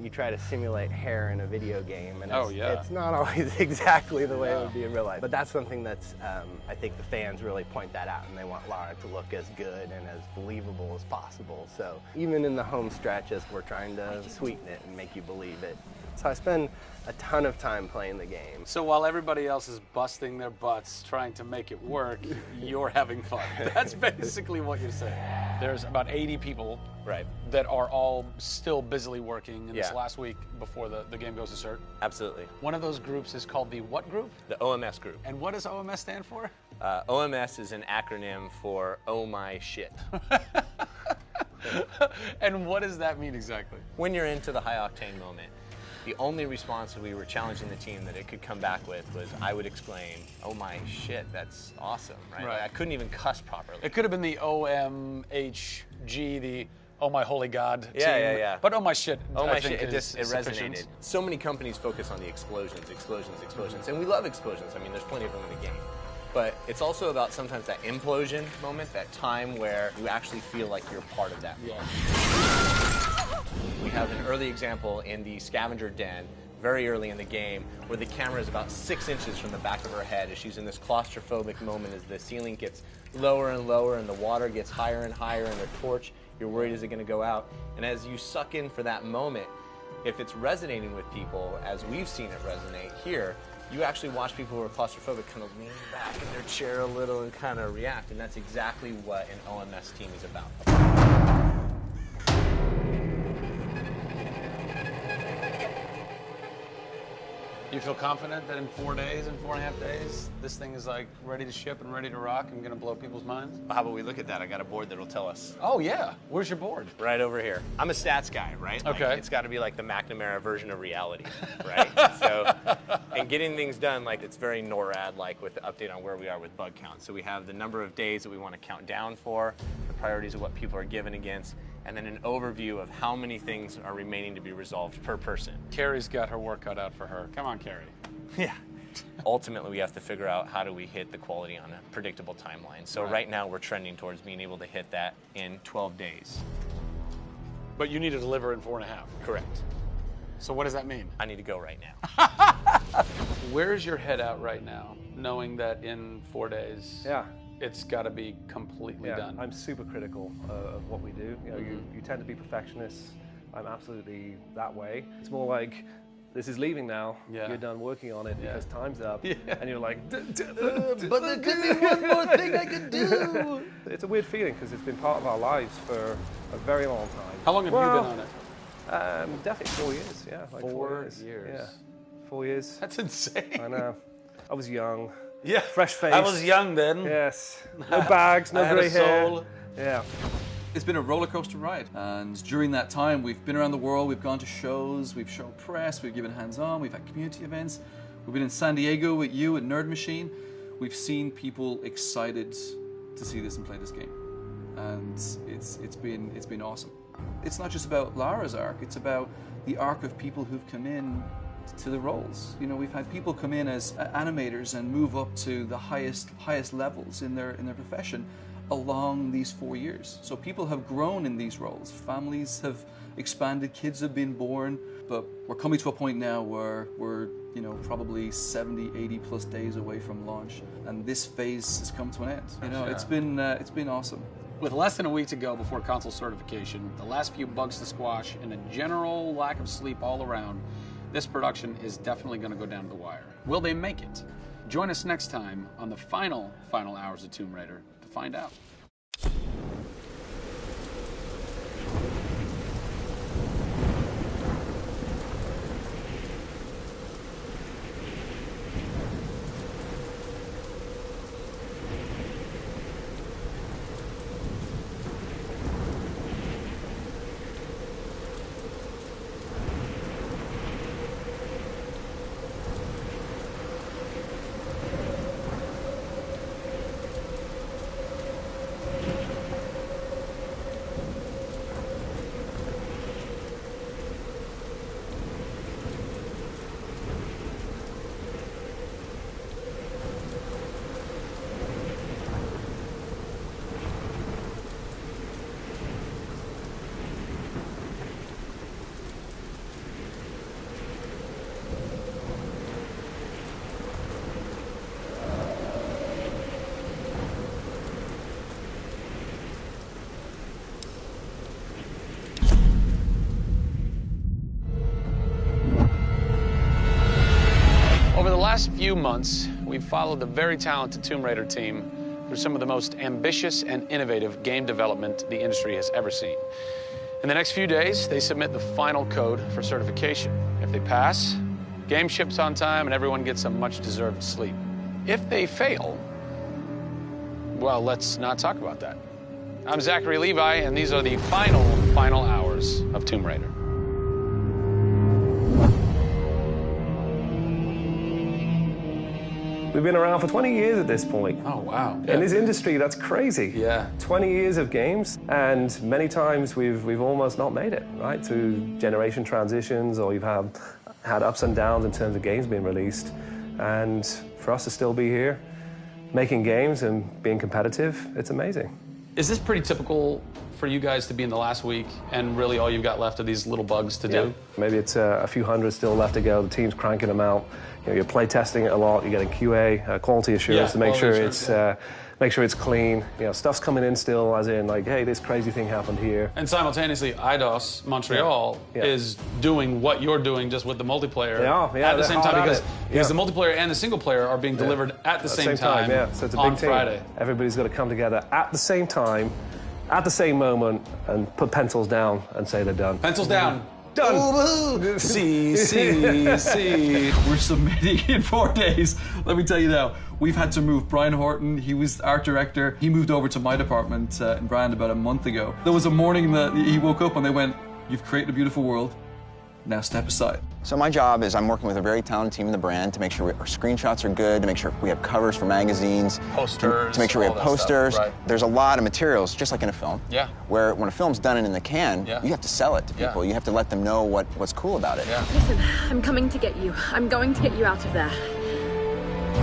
You try to simulate hair in a video game, and it's not always exactly the way it would be in real life. But that's something that's, I think the fans really point that out, and they want Lara to look as good and as believable as possible. So even in the home stretches, we're trying to sweeten it and make you believe it. So I spend a ton of time playing the game. So while everybody else is busting their butts trying to make it work, you're having fun. That's basically what you're saying. There's about 80 people that are all still busily working in this last week before the game goes to cert. Absolutely. One of those groups is called the what group? The OMS group. And what does OMS stand for? OMS is an acronym for Oh My Shit. And what does that mean exactly? When you're into the high octane moment, the only response that we were challenging the team that it could come back with was, I would exclaim, oh my shit, that's awesome, right? Like, I couldn't even cuss properly. It could have been the OMHG, the oh my holy God team. Yeah. But oh my shit, oh I my think shit, it resonated. sufficient. So many companies focus on the explosions, and we love explosions. I mean, there's plenty of them in the game. But it's also about sometimes that implosion moment, that time where you actually feel like you're part of that. We have an early example in the scavenger den, very early in the game, where the camera is about 6 inches from the back of her head as she's in this claustrophobic moment as the ceiling gets lower and lower and the water gets higher and higher and the torch, you're worried, is it going to go out? And as you suck in for that moment, if it's resonating with people, as we've seen it resonate here, you actually watch people who are claustrophobic kind of lean back in their chair a little and kind of react, and that's exactly what an OMS team is about. You feel confident that in 4 days, in 4.5 days, this thing is like ready to ship and ready to rock and gonna blow people's minds? How about we look at that? I got a board that'll tell us. Oh yeah, where's your board? Right over here. I'm a stats guy, right? Okay. Like, it's got to be like the McNamara version of reality, right? So, and getting things done, like it's very NORAD-like with the update on where we are with bug count. So we have the number of days that we want to count down for, the priorities of what people are given against, and then an overview of how many things are remaining to be resolved per person. Carrie's got her work cut out for her. Come on, Carrie. Yeah. Ultimately, we have to figure out how do we hit the quality on a predictable timeline. So right now, we're trending towards being able to hit that in 12 days. But you need to deliver in 4.5. Correct. So what does that mean? I need to go right now. Where's your head at right now, knowing that in 4 days, Yeah. it's got to be completely done? I'm super critical of what we do. You know, you tend to be perfectionists. I'm absolutely that way. It's more like, this is leaving now. Yeah. You're done working on it because time's up. Yeah. And you're like, but there could be one more thing I could do. It's a weird feeling because it's been part of our lives for a very long time. How long have you been on it? Definitely 4 years, yeah. Like 4 years. Yeah, 4 years. That's insane. I know. I was young. Yeah. Fresh face. I was young then. Yes. No bags, no I had grey a hair. soul. Yeah. It's been a roller coaster ride, and during that time we've been around the world, we've gone to shows, we've shown press, we've given hands-on, we've had community events, we've been in San Diego with you at Nerd Machine. We've seen people excited to see this and play this game, and it's been awesome. It's not just about Lara's arc, it's about the arc of people who've come in to the roles. You know, we've had people come in as animators and move up to the highest levels in their profession along these 4 years. So people have grown in these roles, families have expanded, kids have been born, but we're coming to a point now where we're, you know, probably 70, 80 plus days away from launch, and this phase has come to an end. You know, it's been awesome. With less than a week to go before console certification, the last few bugs to squash, and a general lack of sleep all around, this production is definitely going to go down to the wire. Will they make it? Join us next time on the final hours of Tomb Raider to find out. Last few months, we've followed the very talented Tomb Raider team through some of the most ambitious and innovative game development the industry has ever seen. In the next few days, they submit the final code for certification. If they pass, game ships on time and everyone gets a much-deserved sleep. If they fail, well, let's not talk about that. I'm Zachary Levi, and these are the final hours of Tomb Raider. We've been around for 20 years at this point. Oh, wow. In this industry, that's crazy. Yeah. 20 years of games, and many times we've almost not made it, right? Through generation transitions, or you've had ups and downs in terms of games being released. And for us to still be here, making games and being competitive, it's amazing. Is this pretty typical for you guys to be in the last week and really all you've got left are these little bugs to do? Maybe it's a few hundred still left to go. The team's cranking them out. You know, you're play testing it a lot. You're getting QA, quality assurance, to make sure it's clean. You know, stuff's coming in still, as in like, hey, this crazy thing happened here. And simultaneously, IDOS Montreal is doing what you're doing, just with the multiplayer. They are, at the same time, because the multiplayer and the single player are being delivered at the same time. Yeah, so it's a big on team. Friday. Everybody's got to come together at the same time, at the same moment, and put pencils down and say they're done. Pencils down. Done. See. We're submitting in 4 days. Let me tell you now, we've had to move. Brian Horton, he was art director. He moved over to my department in Brand about a month ago. There was a morning that he woke up and they went, "You've created a beautiful world. now step aside. So my job is I'm working with a very talented team in the brand to make sure our screenshots are good, to make sure we have covers for magazines, posters, to make sure we have posters. Right. There's a lot of materials, just like in a film. Yeah. Where when a film's done and in the can, you have to sell it to people. You have to let them know what's cool about it. Listen, I'm coming to get you. I'm going to get you out of there.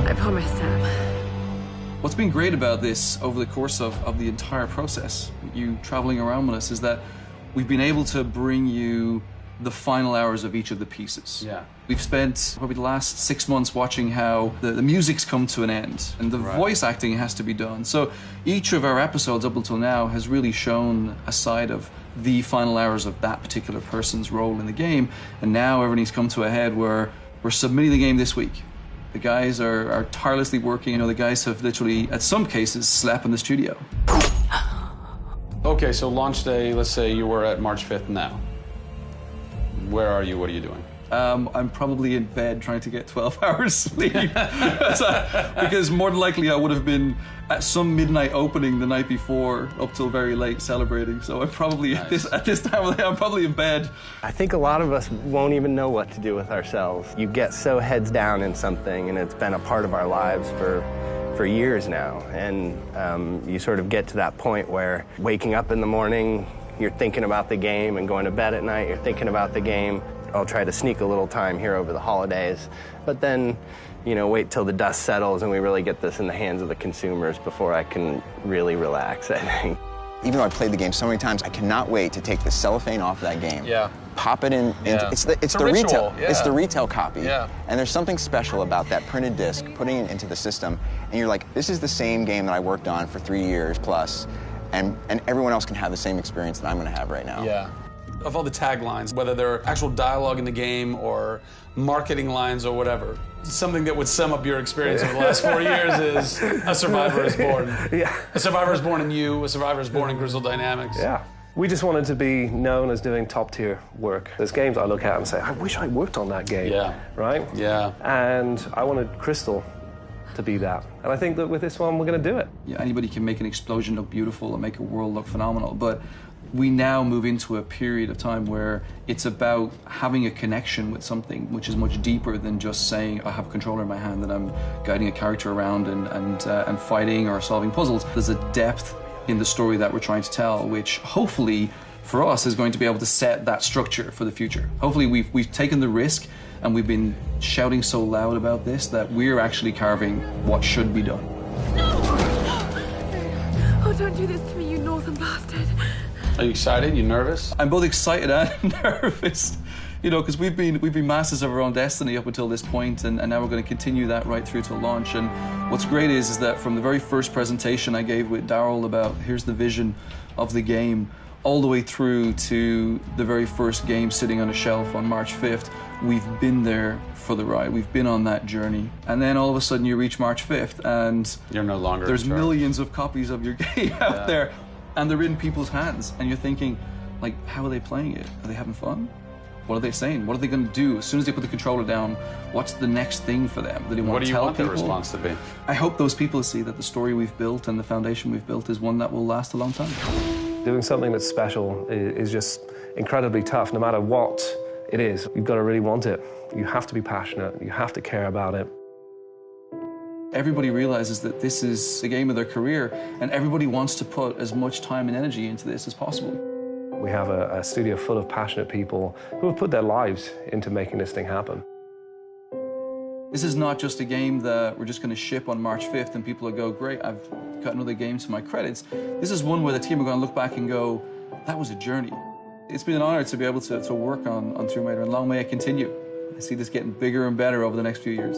I promise, Sam. What's been great about this over the course of the entire process, you traveling around with us, is that we've been able to bring you the final hours of each of the pieces. Yeah. We've spent probably the last 6 months watching how the music's come to an end and the voice acting has to be done. So each of our episodes up until now has really shown a side of the final hours of that particular person's role in the game. And now everything's come to a head where we're submitting the game this week. The guys are tirelessly working. You know, the guys have literally, at some cases, slept in the studio. Okay, so launch day, let's say you were at March 5th now. Where are you? What are you doing? I'm probably in bed trying to get 12 hours sleep. Because more than likely I would have been at some midnight opening the night before up till very late celebrating. So I'm probably at this time of the day, I'm probably in bed. I think a lot of us won't even know what to do with ourselves. You get so heads down in something, and it's been a part of our lives for years now. And you sort of get to that point where waking up in the morning, you're thinking about the game, and going to bed at night, you're thinking about the game. I'll try to sneak a little time here over the holidays, but then, you know, wait till the dust settles and we really get this in the hands of the consumers before I can really relax, I think. Even though I played the game so many times, I cannot wait to take the cellophane off that game. Yeah. Pop it in. Yeah. It's the ritual. retail. Yeah. It's the retail copy. Yeah. And there's something special about that printed disc, putting it into the system, and you're like, this is the same game that I worked on for 3 years plus, and everyone else can have the same experience that I'm going to have right now. Yeah. Of all the taglines, whether they're actual dialogue in the game or marketing lines or whatever, something that would sum up your experience over the last 4 years is A Survivor is Born. Yeah. A Survivor is born in you, A Survivor is born in Crystal Dynamics. Yeah. We just wanted to be known as doing top-tier work. There's games I look at and say, I wish I worked on that game. Yeah. Right? Yeah. And I wanted Crystal to be that. And I think that with this one, we're going to do it. Yeah, anybody can make an explosion look beautiful and make a world look phenomenal, but we now move into a period of time where it's about having a connection with something which is much deeper than just saying I have a controller in my hand and I'm guiding a character around and fighting or solving puzzles. There's a depth in the story that we're trying to tell, which hopefully for us is going to be able to set that structure for the future. Hopefully we've taken the risk and we've been shouting so loud about this that we're actually carving what should be done. Oh, don't do this to me, you northern bastard. Are you excited? You nervous? I'm both excited and nervous, you know, because we've been masters of our own destiny up until this point, and now we're going to continue that right through to launch. And what's great is that from the very first presentation I gave with Daryl about here's the vision of the game, all the way through to the very first game sitting on a shelf on March 5th, we've been there for the ride. We've been on that journey. And then all of a sudden you reach March 5th and you're no longer there's millions of copies of your game out there, and they're in people's hands, and you're thinking, like, how are they playing it? Are they having fun? What are they saying? What are they going to do? As soon as they put the controller down, what's the next thing for them? Do they want to tell people? What do you want their response to be? I hope those people see that the story we've built and the foundation we've built is one that will last a long time. Doing something that's special is just incredibly tough, no matter what it is. You've got to really want it. You have to be passionate. You have to care about it. Everybody realizes that this is a game of their career, and everybody wants to put as much time and energy into this as possible. We have a studio full of passionate people who have put their lives into making this thing happen. This is not just a game that we're just going to ship on March 5th and people will go, great, I've got another game to my credits. This is one where the team are going to look back and go, that was a journey. It's been an honor to be able to work on Tomb Raider, and long may it continue. I see this getting bigger and better over the next few years.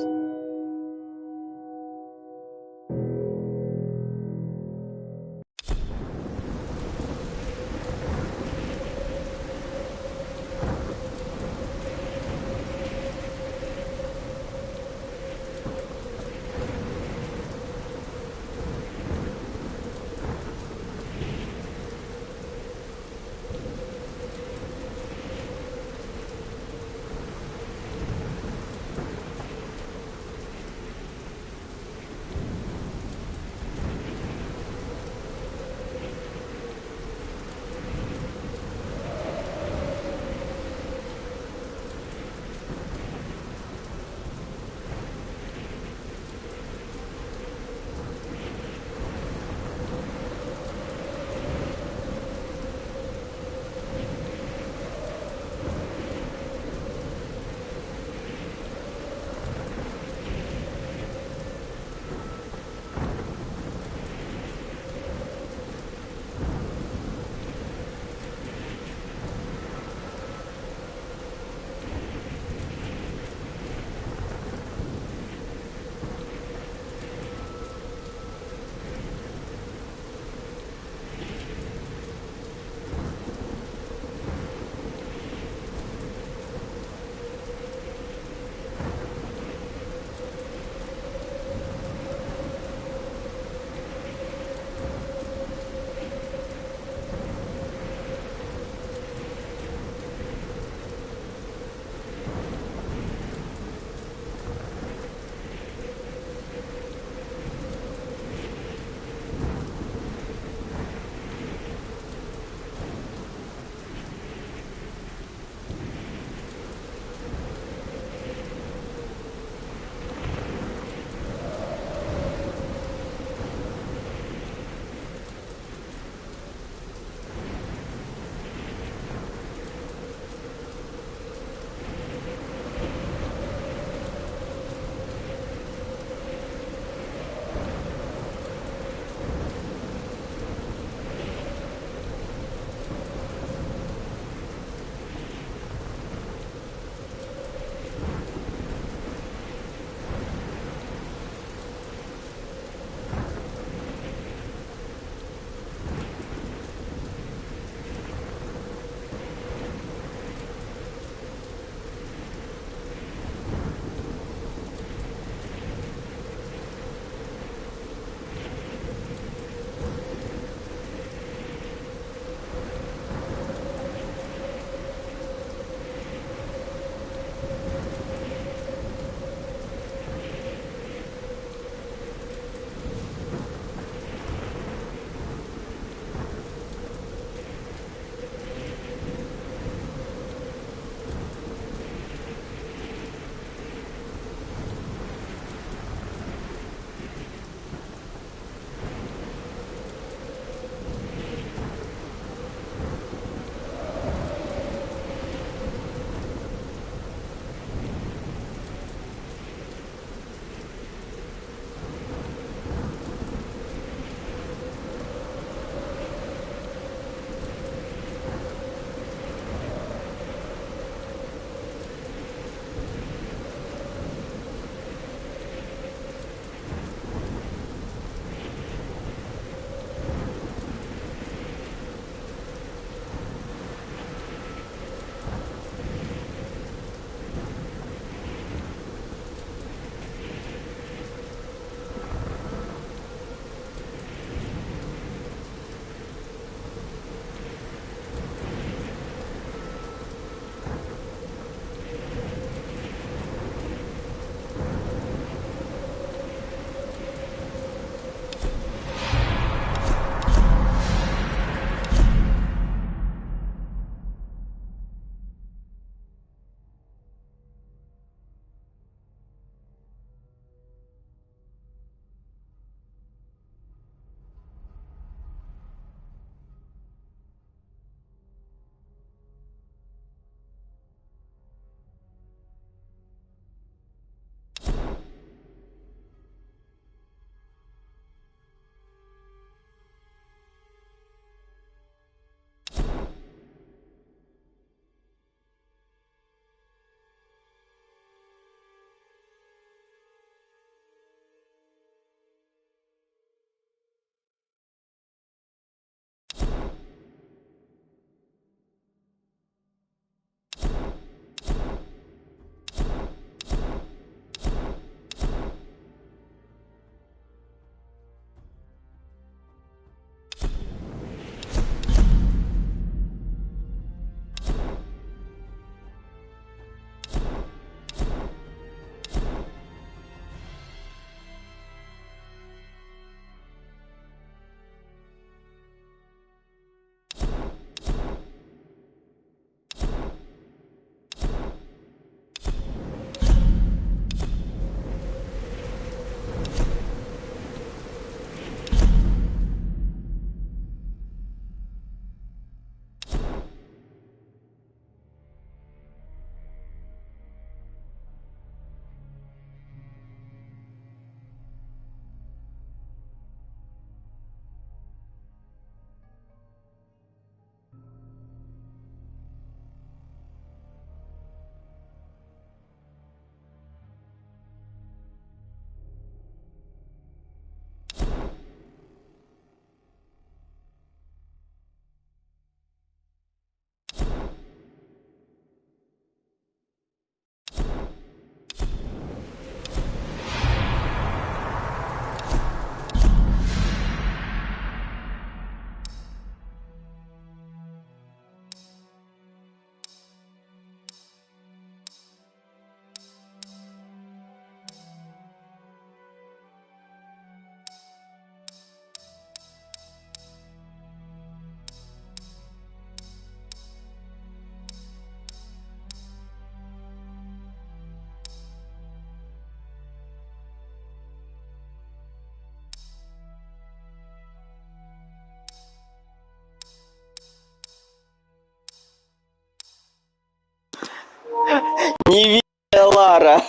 Невинная Лара.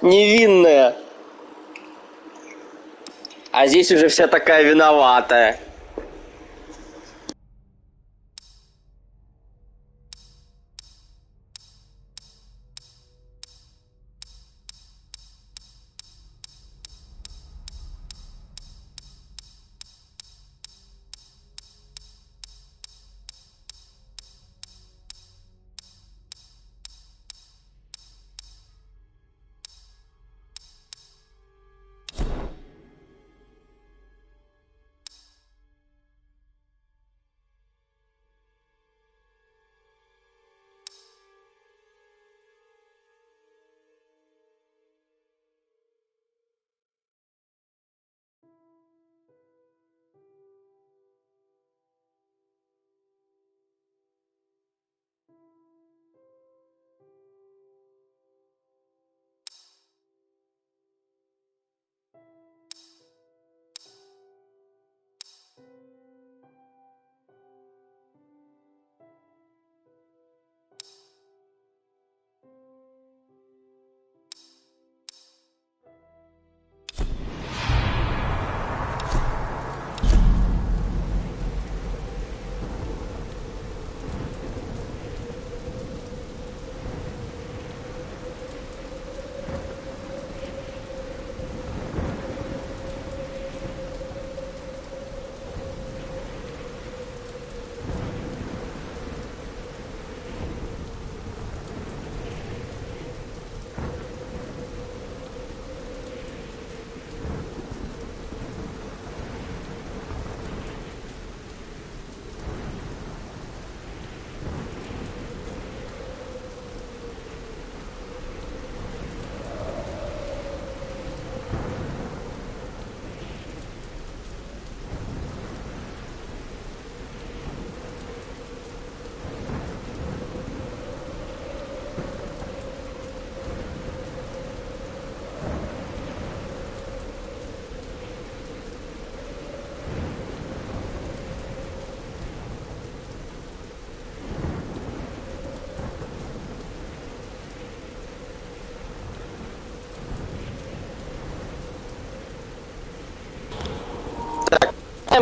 Невинная. А здесь уже вся такая виноватая.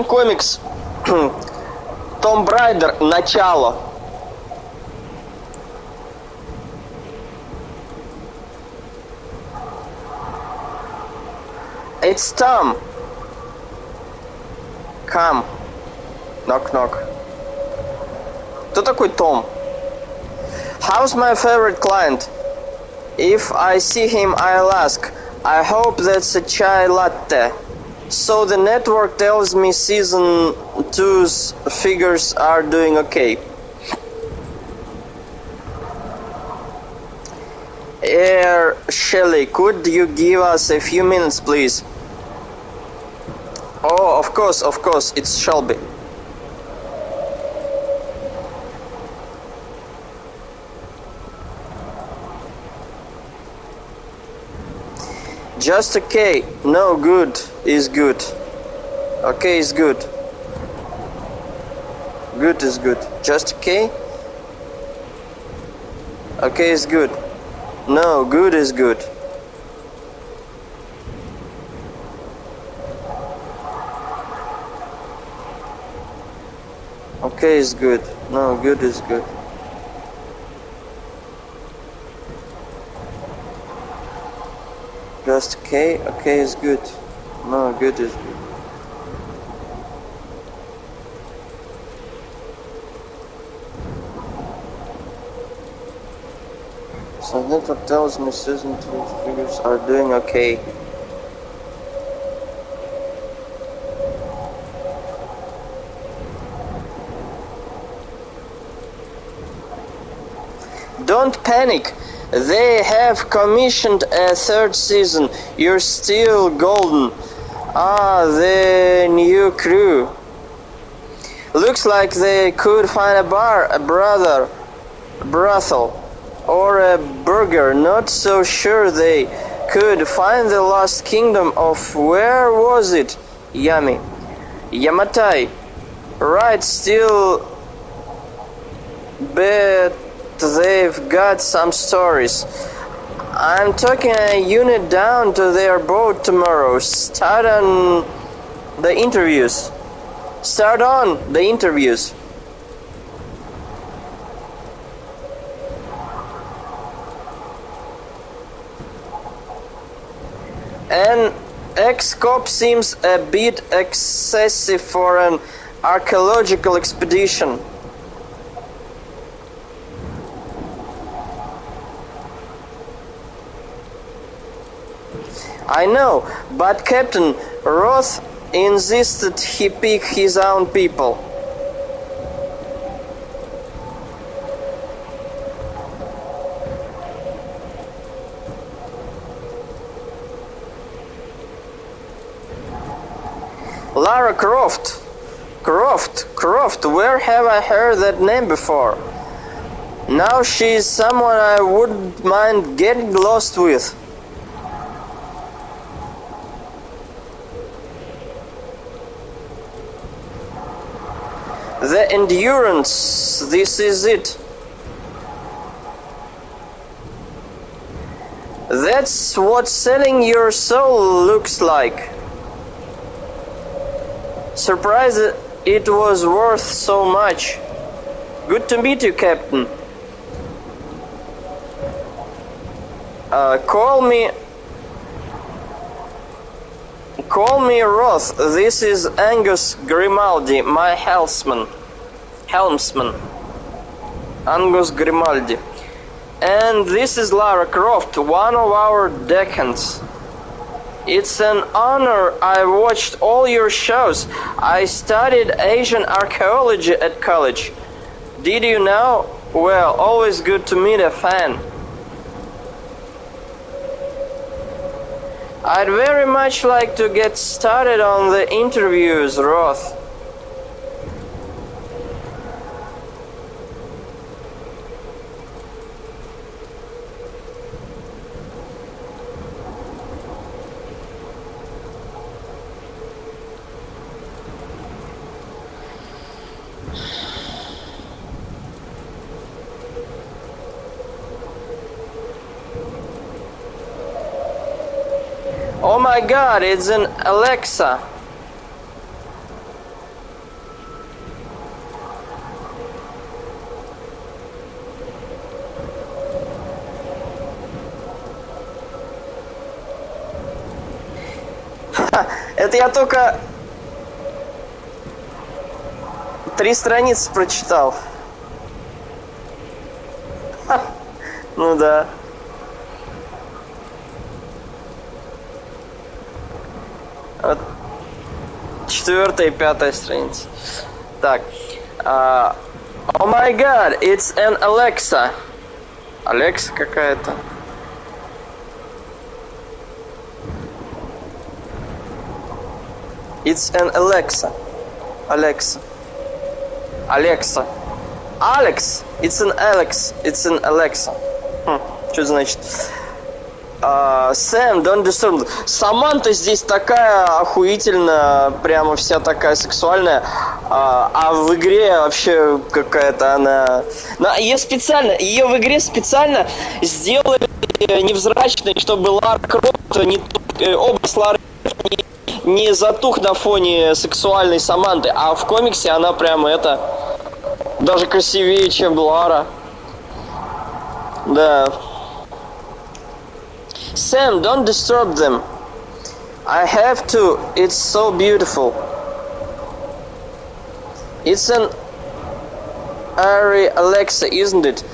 Комикс Том Брайдер «Начало». It's Tom. Come. Knock, knock. Кто такой Том? How's my favorite client? If I see him, I'll ask. I hope that's a chai latte. So the network tells me season 2's figures are doing okay. Shelley, could you give us a few minutes, please? Oh, of course, it's Shelby. Just okay. No, good is good. Okay is good. Good is good. Just okay? Okay is good. No, good is good. Okay is good. No, good is good. Just okay. Okay is good. No, good is good. So network tells me season 2 figures are doing okay. Don't panic. They have commissioned a third season. You're still golden. Ah, the new crew. Looks like they could find a bar, a brothel, or a burger. Not so sure they could find the lost kingdom of, where was it? Yummy. Yamatai. Right, still they've got some stories. I'm taking a unit down to their boat tomorrow. Start on the interviews. An ex-cop seems a bit excessive for an archaeological expedition. I know, but Captain Roth insisted he pick his own people. Lara Croft, where have I heard that name before? Now she's someone I wouldn't mind getting lost with. The Endurance, this is it. That's what selling your soul looks like. Surprised it was worth so much. Good to meet you, Captain. Call me Roth. This is Angus Grimaldi, my helmsman. Angus Grimaldi. And this is Lara Croft, one of our deckhands. It's an honor. I watched all your shows. I studied Asian archaeology at college. Did you know? Well, always good to meet a fan. I'd very much like to get started on the interviews, Roth. Oh my God, it's an Alexa. Это я только 3 страницы прочитал. Ну да. Вот 4-я и 5-я страница. Так. Oh my God, it's an Alexa. Алекса какая-то. It's an Alexa. Alexa. Alex. It's an Alex. It's an Alexa. Что значит? Сэм, don't disturb. Саманта здесь такая охуительная, прямо вся такая сексуальная, а в игре вообще какая-то она... Ее в игре специально сделали невзрачной, чтобы Лара Крофт, образ Лары не затух на фоне сексуальной Саманты, а в комиксе она прямо даже красивее, чем Лара. Да. Sam, don't disturb them. I have to. It's so beautiful. It's an Ari Alexa, isn't it?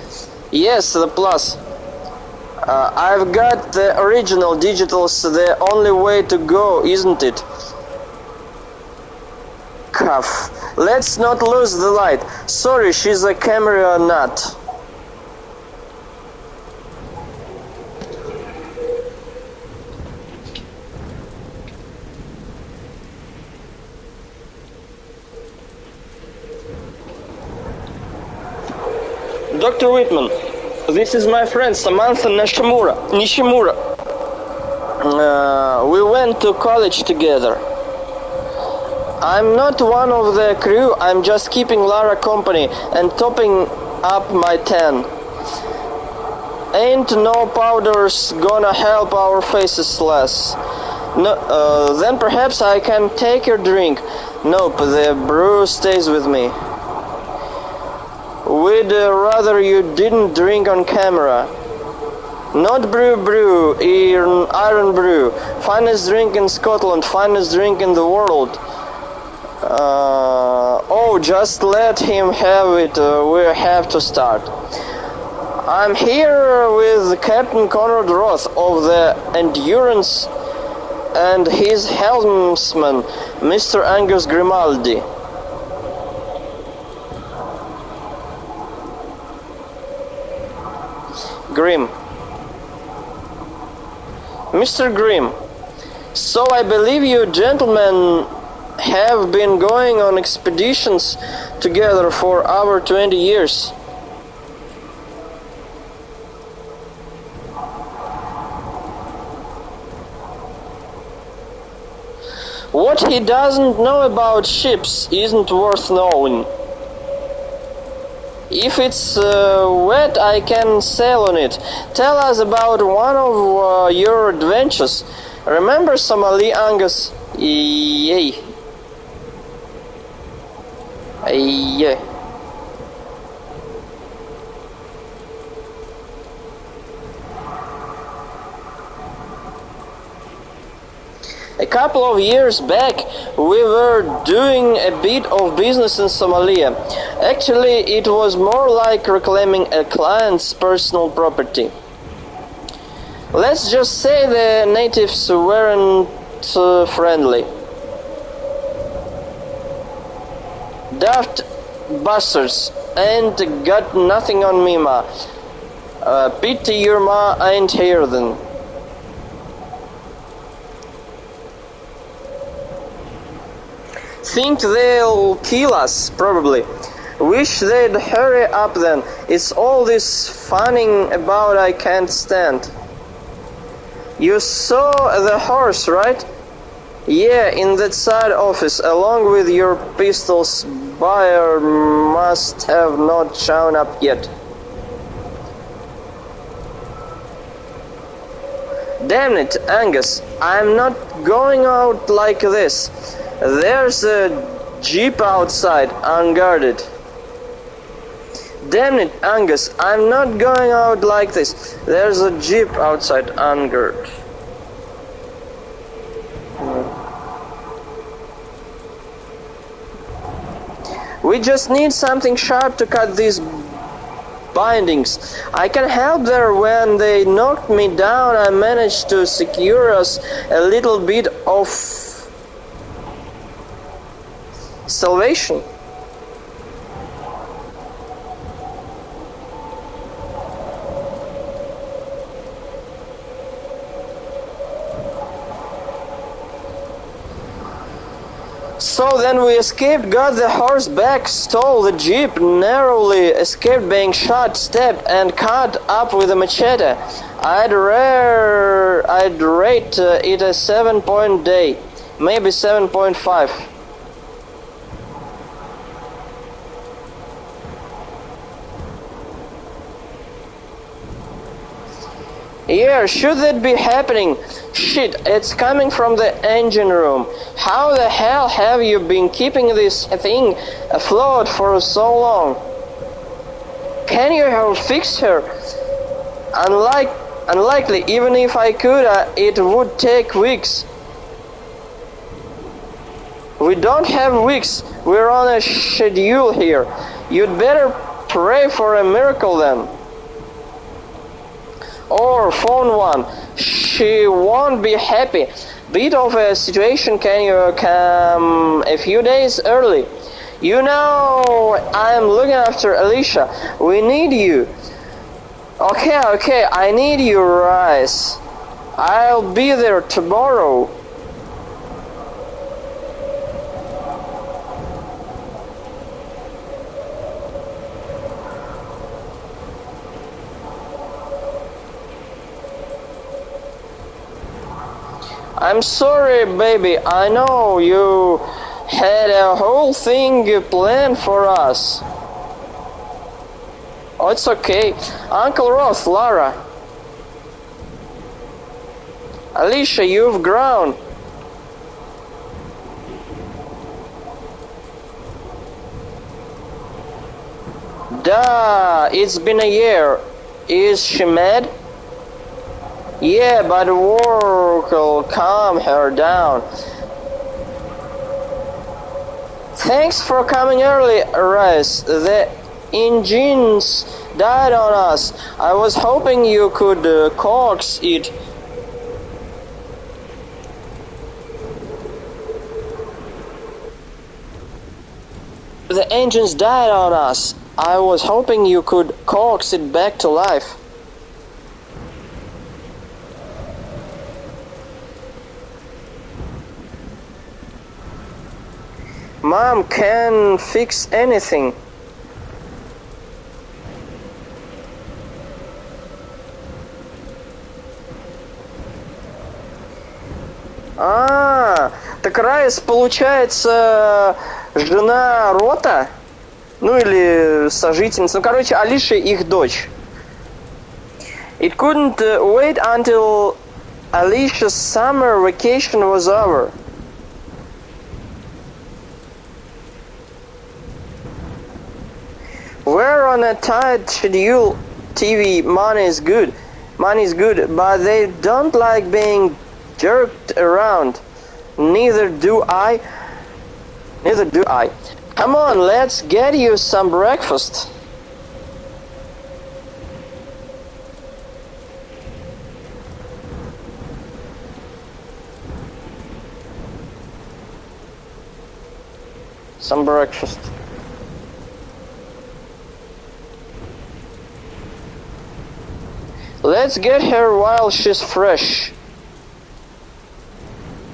Yes, the Plus. I've got the original digitals, the only way to go, isn't it? Cuff. Let's not lose the light. Sorry, she's a camera nut. Dr. Whitman, this is my friend Samantha Nishimura. We went to college together. I'm not one of the crew, I'm just keeping Lara company and topping up my tan. ain't no powders gonna help our faces less. No, then perhaps I can take your drink. Nope, the brew stays with me. We'd rather you didn't drink on camera. Not brew, iron brew. Finest drink in Scotland, finest drink in the world. Oh, just let him have it, we have to start. I'm here with Captain Conrad Roth of the Endurance and his helmsman, Mr. Angus Grimaldi. Grim. Mr. Grim, so I believe you gentlemen have been going on expeditions together for over 20 years. What he doesn't know about ships isn't worth knowing. If it's wet, I can sail on it. Tell us about one of your adventures. Remember Somali, Angus? Yay. Yeah. A couple of years back, we were doing a bit of business in Somalia. Actually, it was more like reclaiming a client's personal property. Let's just say the natives weren't friendly. Daft bastards ain't got nothing on me, ma. Pity your ma ain't here then. Think they'll kill us, probably. Wish they'd hurry up then. It's all this fanning about I can't stand. You saw the horse, right? Yeah, in that side office, along with your pistols. Buyer must have not shown up yet. Damn it, Angus, I'm not going out like this. There's a jeep outside, unguarded. Damn it, Angus, I'm not going out like this. There's a jeep outside, unguarded. We just need something sharp to cut these bindings. I can help there. When they knocked me down, I managed to secure us a little bit of salvation. So then we escaped, got the horse back, stole the jeep, narrowly escaped being shot, stabbed, and cut up with a machete. I'd rate it a 7-point day, maybe 7.5. Yeah, should that be happening? Shit, it's coming from the engine room. How the hell have you been keeping this thing afloat for so long? Can you have fixed her? Unlikely, even if I could, it would take weeks. We don't have weeks, we're on a schedule here. You'd better pray for a miracle then. Or phone one. She won't be happy. Bit of a situation. Can you come a few days early? You know, I'm looking after Alicia. We need you. Okay, I need you, Rice. I'll be there tomorrow. I'm sorry, baby. I know you had a whole thing planned for us. Oh, it's okay. Uncle Roth, Lara. Alicia, you've grown. Duh, it's been a year. Is she mad? Yeah, but work will calm her down. Thanks for coming early, Rice. The engines died on us. I was hoping you could coax it. The engines died on us. I was hoping you could coax it back to life. Mom can fix anything. Так Райс, получается, жена Рота? Ну или сожительница. Ну, короче, Алиша их дочь. It couldn't wait until Alicia's summer vacation was over. We're on a tight schedule. TV money is good. Money is good, but they don't like being jerked around. Neither do I. Come on, let's get you some breakfast. Some breakfast. Let's get her while she's fresh.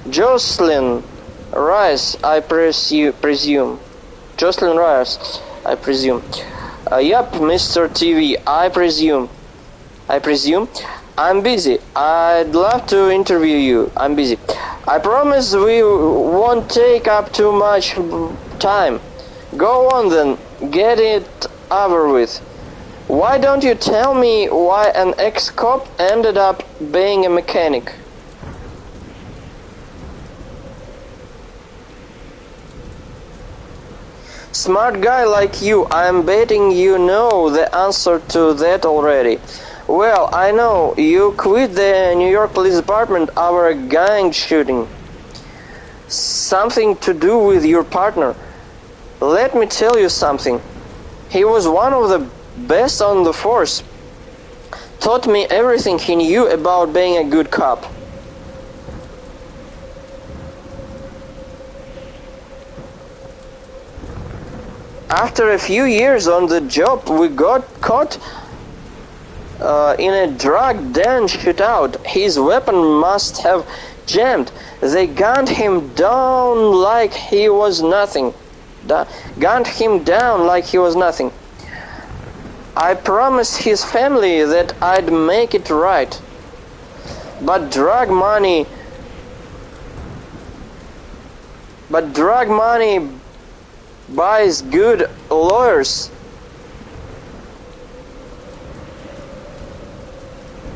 Jocelyn Rice, I presume. Jocelyn Rice, I presume. Yup, Mr. TV, I presume. I'm busy. I'd love to interview you. I'm busy. I promise we won't take up too much time. Go on then, get it over with. Why don't you tell me why an ex-cop ended up being a mechanic? Smart guy like you, I'm betting you know the answer to that already. Well, I know, you quit the New York Police Department over a gang shooting. Something to do with your partner. Let me tell you something. He was one of the best on the force. Taught me everything he knew about being a good cop. After a few years on the job, we got caught in a drug den shootout. His weapon must have jammed. They gunned him down like he was nothing. I promised his family that I'd make it right. But drug money buys good lawyers.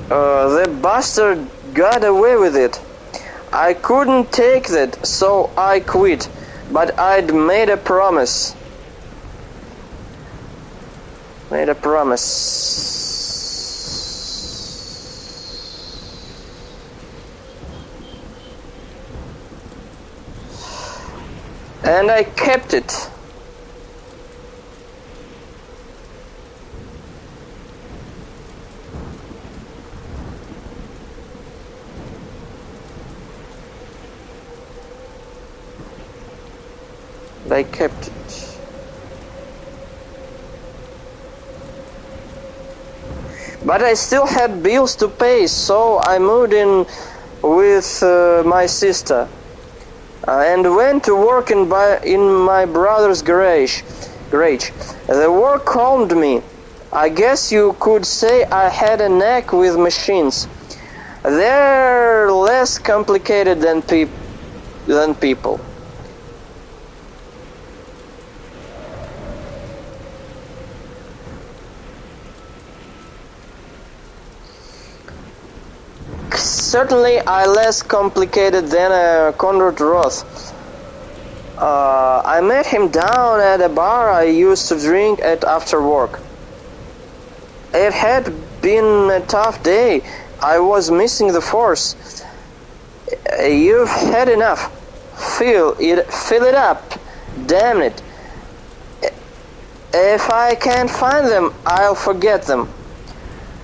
The bastard got away with it. I couldn't take that, so I quit. But I'd made a promise. And I kept it. I kept it. But I still had bills to pay, so I moved in with my sister and went to work in my brother's garage. The work calmed me. I guess you could say I had a knack with machines. They're less complicated than people. Certainly, I'm less complicated than Conrad Roth. I met him down at a bar I used to drink at after work. It had been a tough day. I was missing the force. You've had enough. Fill it up. Damn it. If I can't find them, I'll forget them.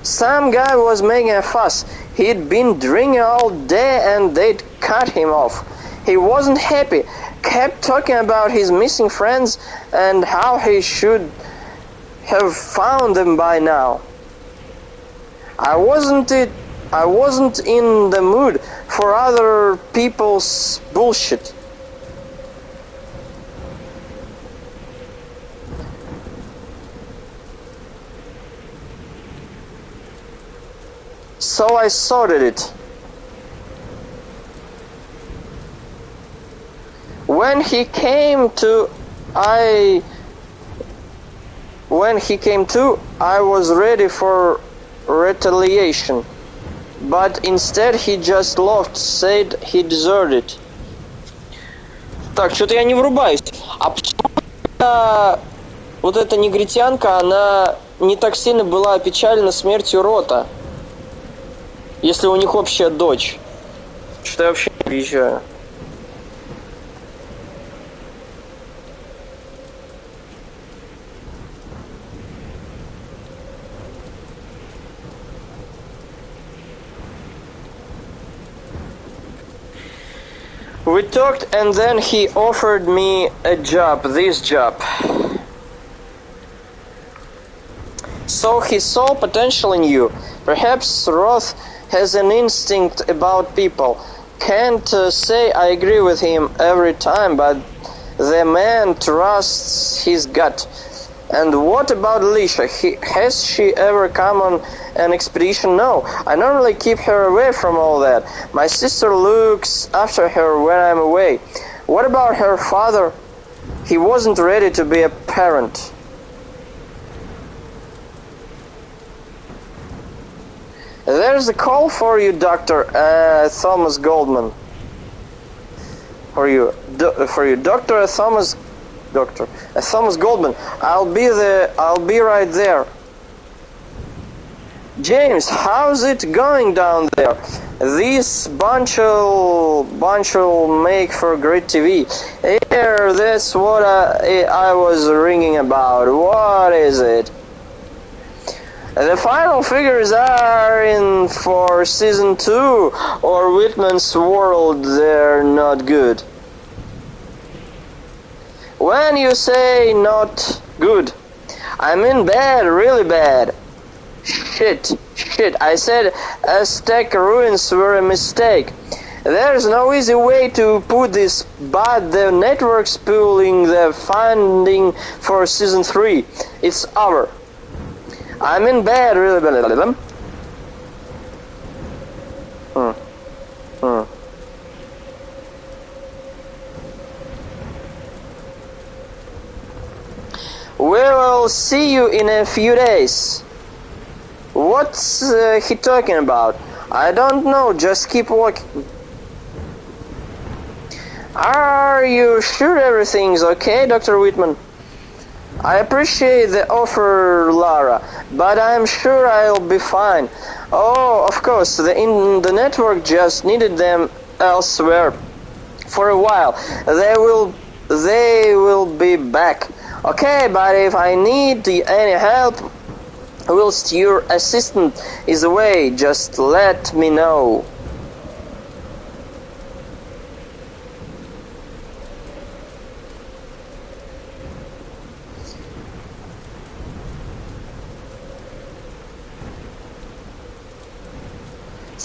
Some guy was making a fuss. He'd been drinking all day and they'd cut him off. He wasn't happy. Kept talking about his missing friends and how he should have found them by now. I wasn't in the mood for other people's bullshit. So I sorted it. When he came to, I was ready for retaliation. But instead he just laughed, said he deserved it. Так, что-то я не врубаюсь. А почему вот эта негритянка, она не так сильно была опечалена смертью Рота? Если у них общая дочь. Что я вообще не приезжаю. We talked and then he offered me a job, this job. So he saw potential in you. Perhaps Roth has an instinct about people. Can't say I agree with him every time, but the man trusts his gut. And what about Alicia? Has she ever come on an expedition? No. I normally keep her away from all that. My sister looks after her when I'm away. What about her father? He wasn't ready to be a parent. There's a call for you, Dr. Thomas Goldman. For you, Dr. Thomas Goldman. I'll be right there. James, how's it going down there? This bunch'll make for great TV. Here, that's what I was ringing about. What is it? The final figures are in for season 2, or Whitman's World. They're not good. When you say not good, I mean bad, really bad. Shit, I said Aztec ruins were a mistake. There's no easy way to put this, but the network's pulling the funding for season 3. It's over. I'm in bed, really bad. We will see you in a few days. What's he talking about? I don't know, just keep walking. Are you sure everything's okay, Dr. Whitman? I appreciate the offer, Lara, but I'm sure I'll be fine. Oh, of course, the network just needed them elsewhere for a while. They will be back. Okay, but if I need any help whilst your assistant is away, just let me know.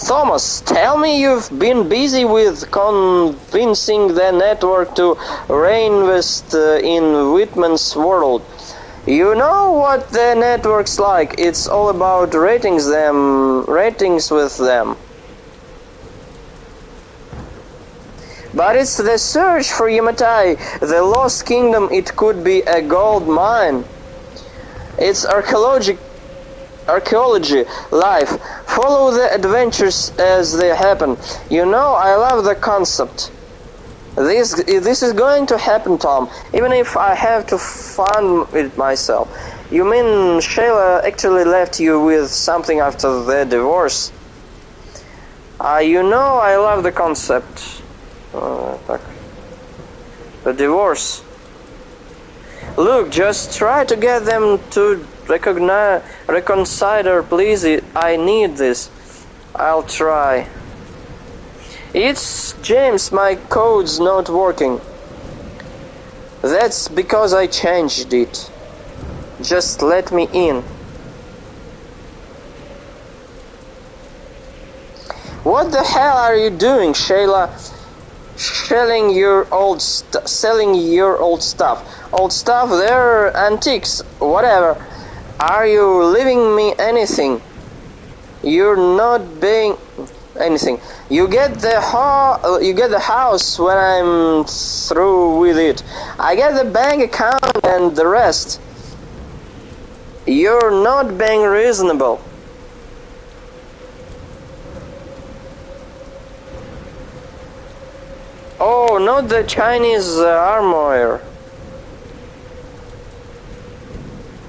Thomas, tell me you've been busy with convincing the network to reinvest in Whitman's World. You know what the network's like. It's all about ratings with them. But it's the search for Yamatai, the lost kingdom. It could be a gold mine. It's archaeology life. Follow the adventures as they happen. You know, I love the concept. This is going to happen, Tom, even if I have to fund it myself. You mean Shayla actually left you with something after the divorce? You know, I love the concept. The divorce. Look, just try to get them to reconcile, please. I need this. I'll try. It's James, my code's not working. That's because I changed it. Just let me in. What the hell are you doing, Shayla? Selling your old stuff. Old stuff, they're antiques, whatever. Are you leaving me anything? You're not being anything. You get the house when I'm through with it. I get the bank account and the rest. You're not being reasonable. Oh, not the Chinese armor.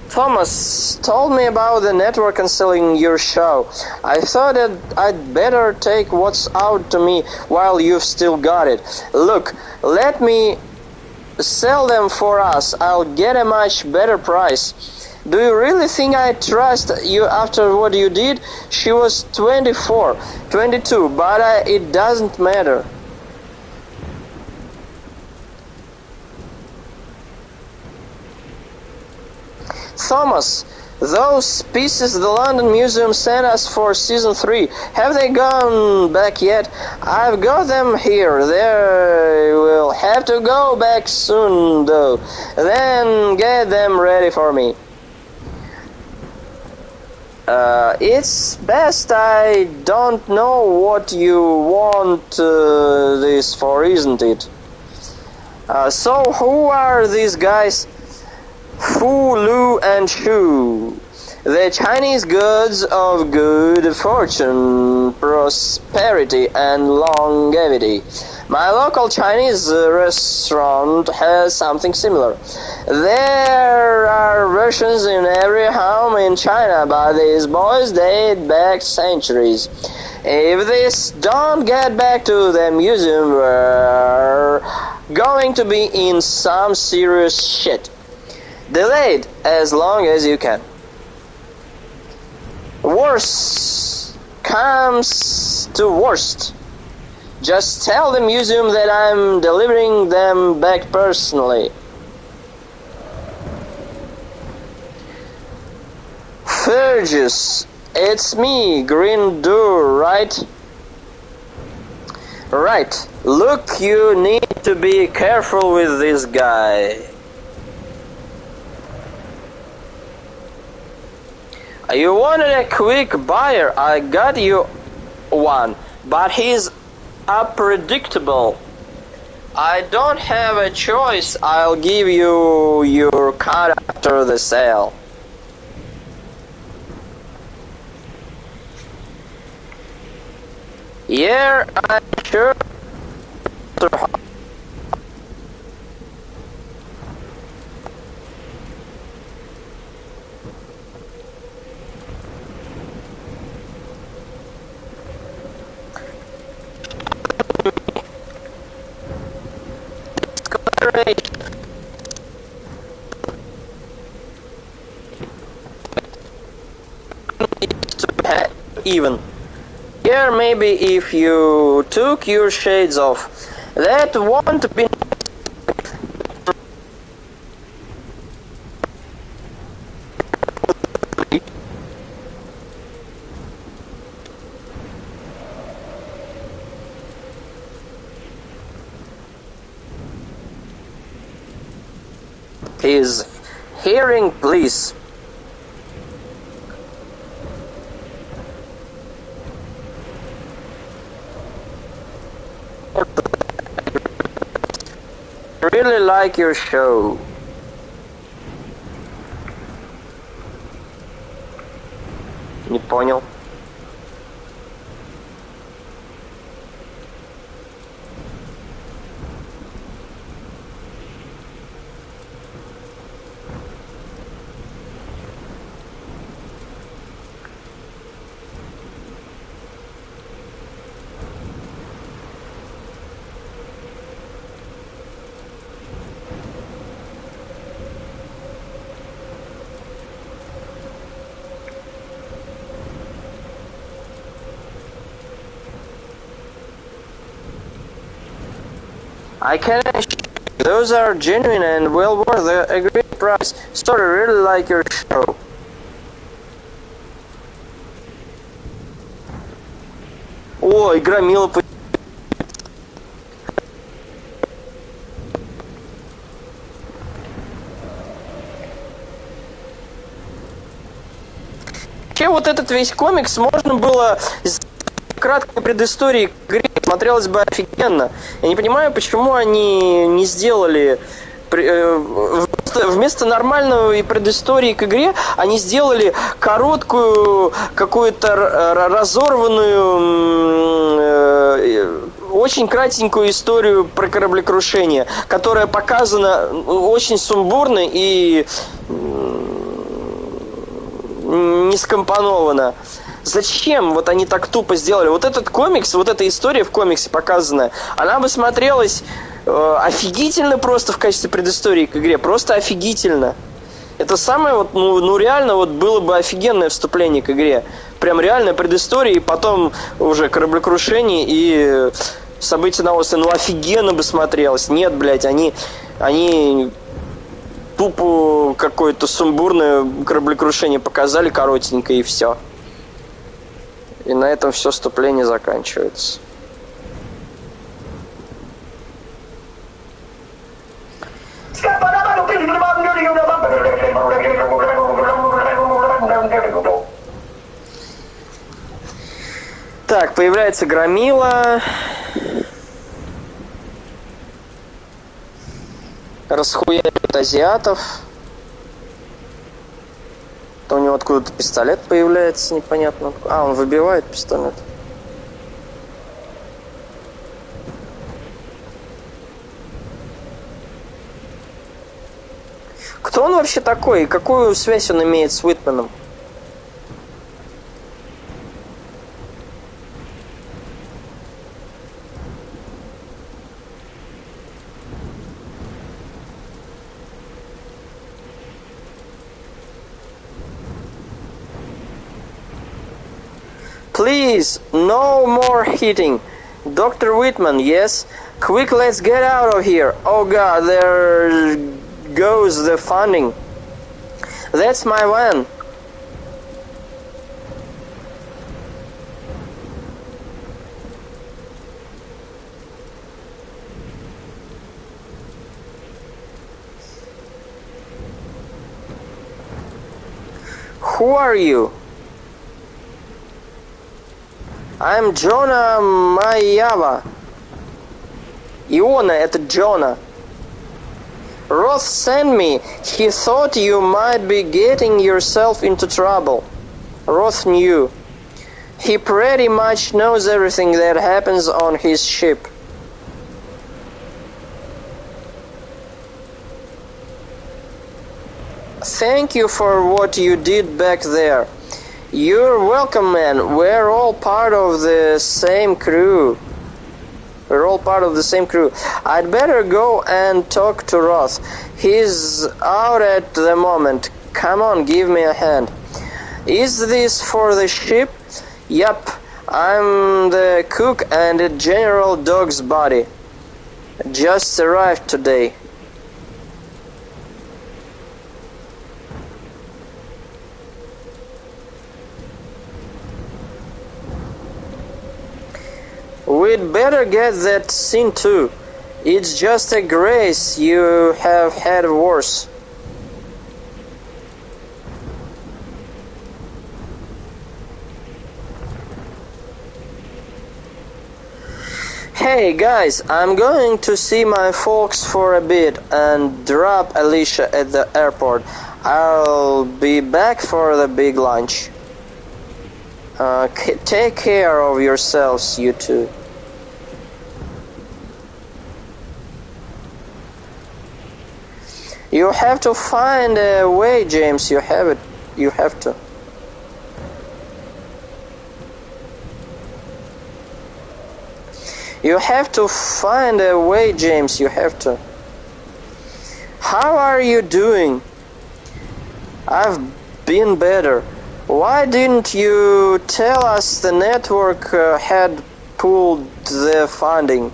Thomas told me about the network canceling your show. I thought that I'd better take what's out to me while you've still got it. Look, let me sell them for us. I'll get a much better price. Do you really think I trust you after what you did? She was 24, 22, but it doesn't matter. Thomas, those pieces the London Museum sent us for season 3, have they gone back yet? I've got them here. They will have to go back soon, though. Then get them ready for me. It's best I don't know what you want this for, isn't it? So who are these guys? Fu, Lu, and Shu, the Chinese gods of good fortune, prosperity, and longevity. My local Chinese restaurant has something similar. There are versions in every home in China, but these boys date back centuries. If this don't get back to the museum, we're going to be in some serious shit. Delayed as long as you can. Worst comes to worst. Just tell the museum that I'm delivering them back personally. Fergus, it's me, Green Door, right? Right. Look, you need to be careful with this guy. You wanted a quick buyer, I got you one, but he's unpredictable. I don't have a choice, I'll give you your cut after the sale. Yeah, I'm sure. Even. Here, maybe if you took your shades off, that won't be. His hearing, please. Really like your show. Не понял. I can assure you, those are genuine and well worth the agreed price. Sorry, really like your show. Ой, громила. Вообще вот этот весь комикс можно было краткой предыстории к игре, смотрелось бы офигенно. Я не понимаю, почему они не сделали вместо нормальной предыстории к игре, они сделали короткую, какую-то разорванную, очень кратенькую историю про кораблекрушение, которая показана очень сумбурно и не скомпонована. Зачем вот они так тупо сделали? Вот этот комикс, вот эта история в комиксе показанная, она бы смотрелась офигительно просто в качестве предыстории к игре. Просто офигительно. Это самое вот, ну реально вот было бы офигенное вступление к игре. Прям реальная предыстория, и потом уже кораблекрушение и события на острове. Ну офигенно бы смотрелось. Нет, блядь, они тупо какое-то сумбурное кораблекрушение показали коротенько и все. И на этом все вступление заканчивается. Так, появляется громила. Расхуяривает азиатов. То у него откуда-то пистолет появляется, непонятно. А, он выбивает пистолет. Кто он вообще такой? И какую связь он имеет с Уитманом? Please, no more hitting. Dr. Whitman, yes? Quick, let's get out of here. Oh god, there goes the funding. That's my van. Who are you? I'm Jonah Mayawa. Иона, это Джона. Roth sent me. He thought you might be getting yourself into trouble. Roth knew. He pretty much knows everything that happens on his ship. Thank you for what you did back there. You're welcome, man. We're all part of the same crew. We're all part of the same crew. I'd better go and talk to Roth. He's out at the moment. Come on, give me a hand. Is this for the ship? Yup. I'm the cook and General Dog's body. Just arrived today. We'd better get that scene too. It's just a grace you have had worse. Hey guys, I'm going to see my folks for a bit and drop Alicia at the airport. I'll be back for the big lunch. Take care of yourselves, you two. You have to find a way, James. You have to. You have to find a way, James. You have to. How are you doing? I've been better. Why didn't you tell us the network had pulled the funding?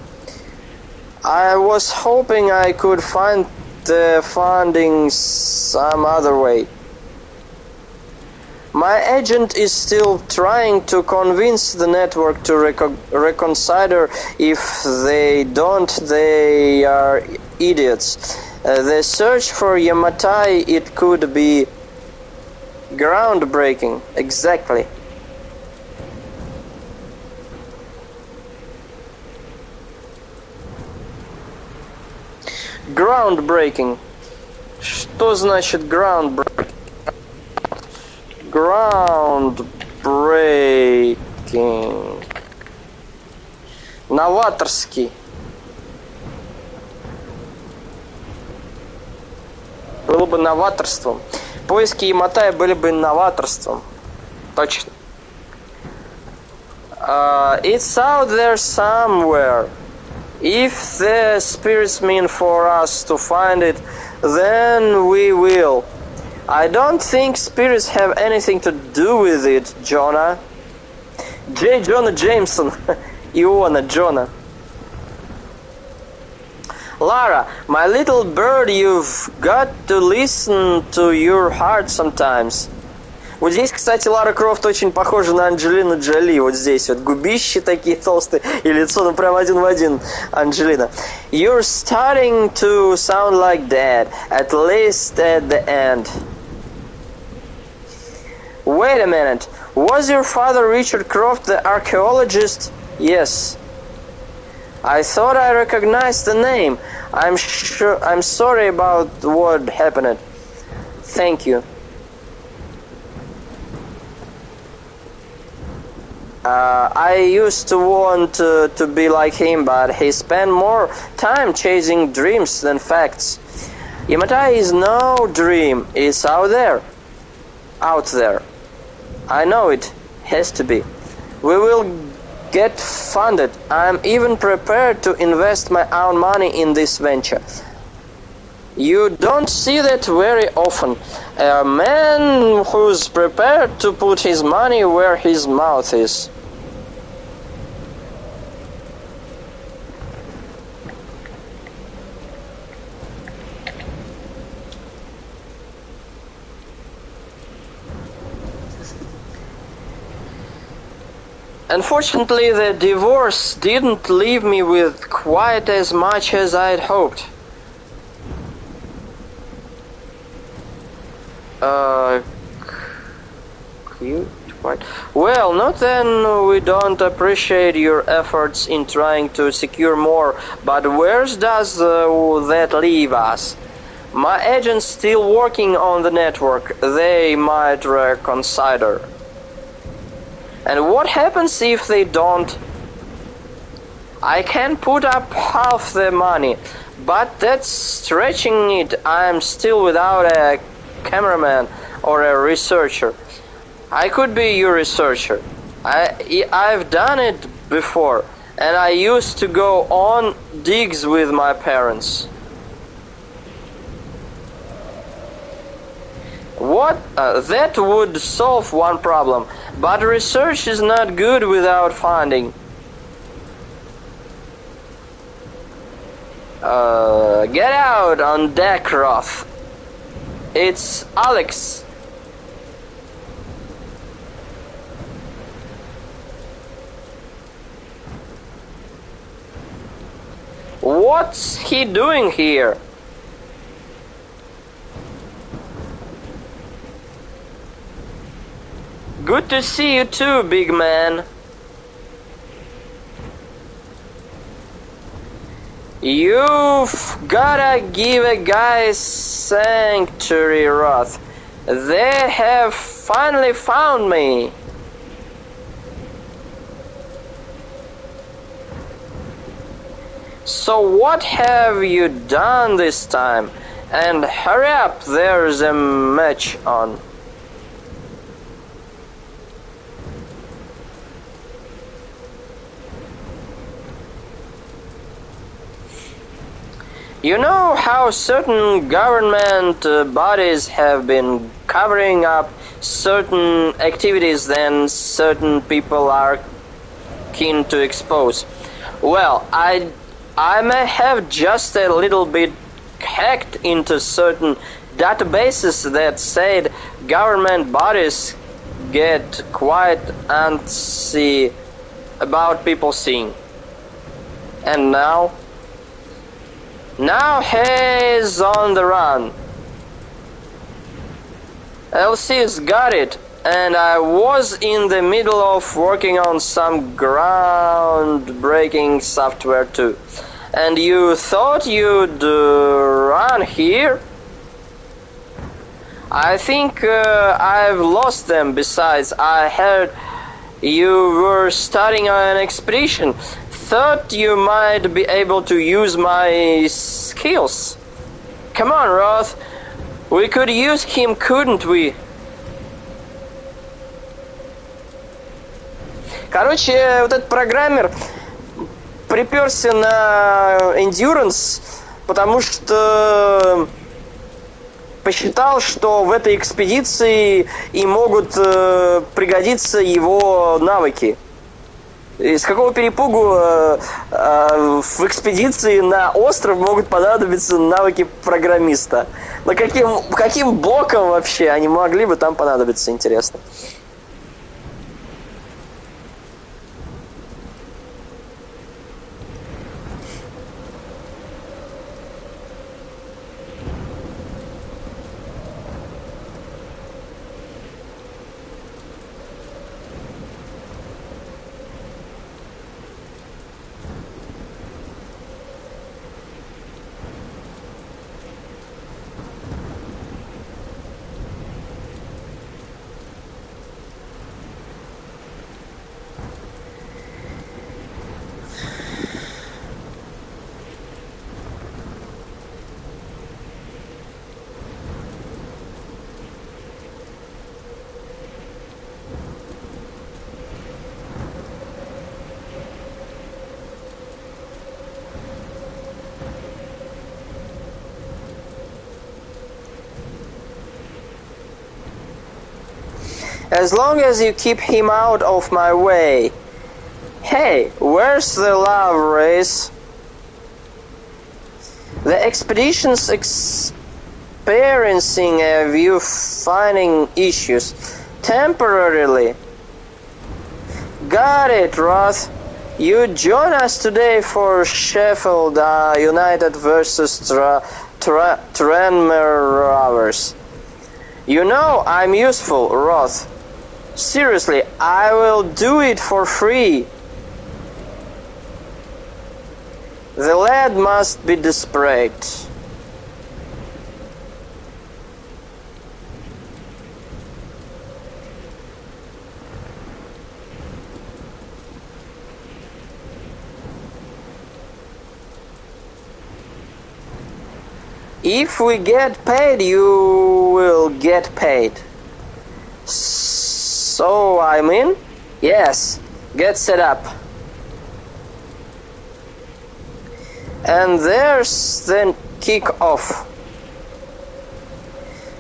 I was hoping I could find the funding some other way. My agent is still trying to convince the network to reconsider. If they don't, they are idiots. The search for Yamatai, it could be groundbreaking. Exactly. Groundbreaking. Что значит groundbreaking? Groundbreaking. Новаторский. Было бы новаторством. Поиски Яматая были бы новаторством. Точно. It's out there somewhere. If the spirits mean for us to find it, then we will. I don't think spirits have anything to do with it, Jonah. J. Jonah Jameson. Iona Jonah. Lara, my little bird, you've got to listen to your heart sometimes. Вот здесь, кстати, Лара Крофт очень похожа на Анджелину Джоли. Вот здесь вот губищи такие толстые и лицо, ну прям один в один Анджелина. You're starting to sound like that, at least at the end. Wait a minute. Was your father Richard Croft the archaeologist? Yes. I thought I recognized the name. I'm sorry about what happened. Thank you. I used to want to be like him, but he spent more time chasing dreams than facts. Yamatai is no dream. It's out there. Out there. I know it has to be. We will get funded. I'm even prepared to invest my own money in this venture. You don't see that very often. A man who's prepared to put his money where his mouth is. Unfortunately, the divorce didn't leave me with quite as much as I'd hoped. Well, not then we don't appreciate your efforts in trying to secure more, but where does that leave us? My agent's still working on the network. They might reconsider. And what happens if they don't? I can put up half the money, but that's stretching it. I'm still without a cameraman or a researcher. I could be your researcher. I've done it before, and I used to go on digs with my parents. What? That would solve one problem, but research is not good without funding. Get out on deck, Roth. It's Alex. What's he doing here? Good to see you too, big man. You've gotta give a guy sanctuary, Roth. They have finally found me. So what have you done this time? And hurry up, there's a match on. You know how certain government bodies have been covering up certain activities that certain people are keen to expose? Well, I I may have just a little bit hacked into certain databases that said government bodies get quite antsy about people seeing. And now he's on the run. LC's got it, and I was in the middle of working on some groundbreaking software too. And you thought you'd run here? I think I've lost them. Besides, I heard you were starting an expedition. Thought you might be able to use my skills. Come on, Roth. We could use him, couldn't we? Короче, вот этот программер приперся на Endurance, потому что посчитал, что в этой экспедиции и могут пригодиться его навыки. Из какого перепугу в экспедиции на остров могут понадобиться навыки программиста? Но каким боком вообще они могли бы там понадобиться, интересно? As long as you keep him out of my way. Hey, where's the love race? The expedition's experiencing a few finding issues. Temporarily. Got it, Roth. You join us today for Sheffield United versus Tranmere Rovers. You know I'm useful, Roth. Seriously, I will do it for free. The lad must be desperate. If we get paid, you will get paid. So I'm in? Yes, get set up. And there's the kick-off.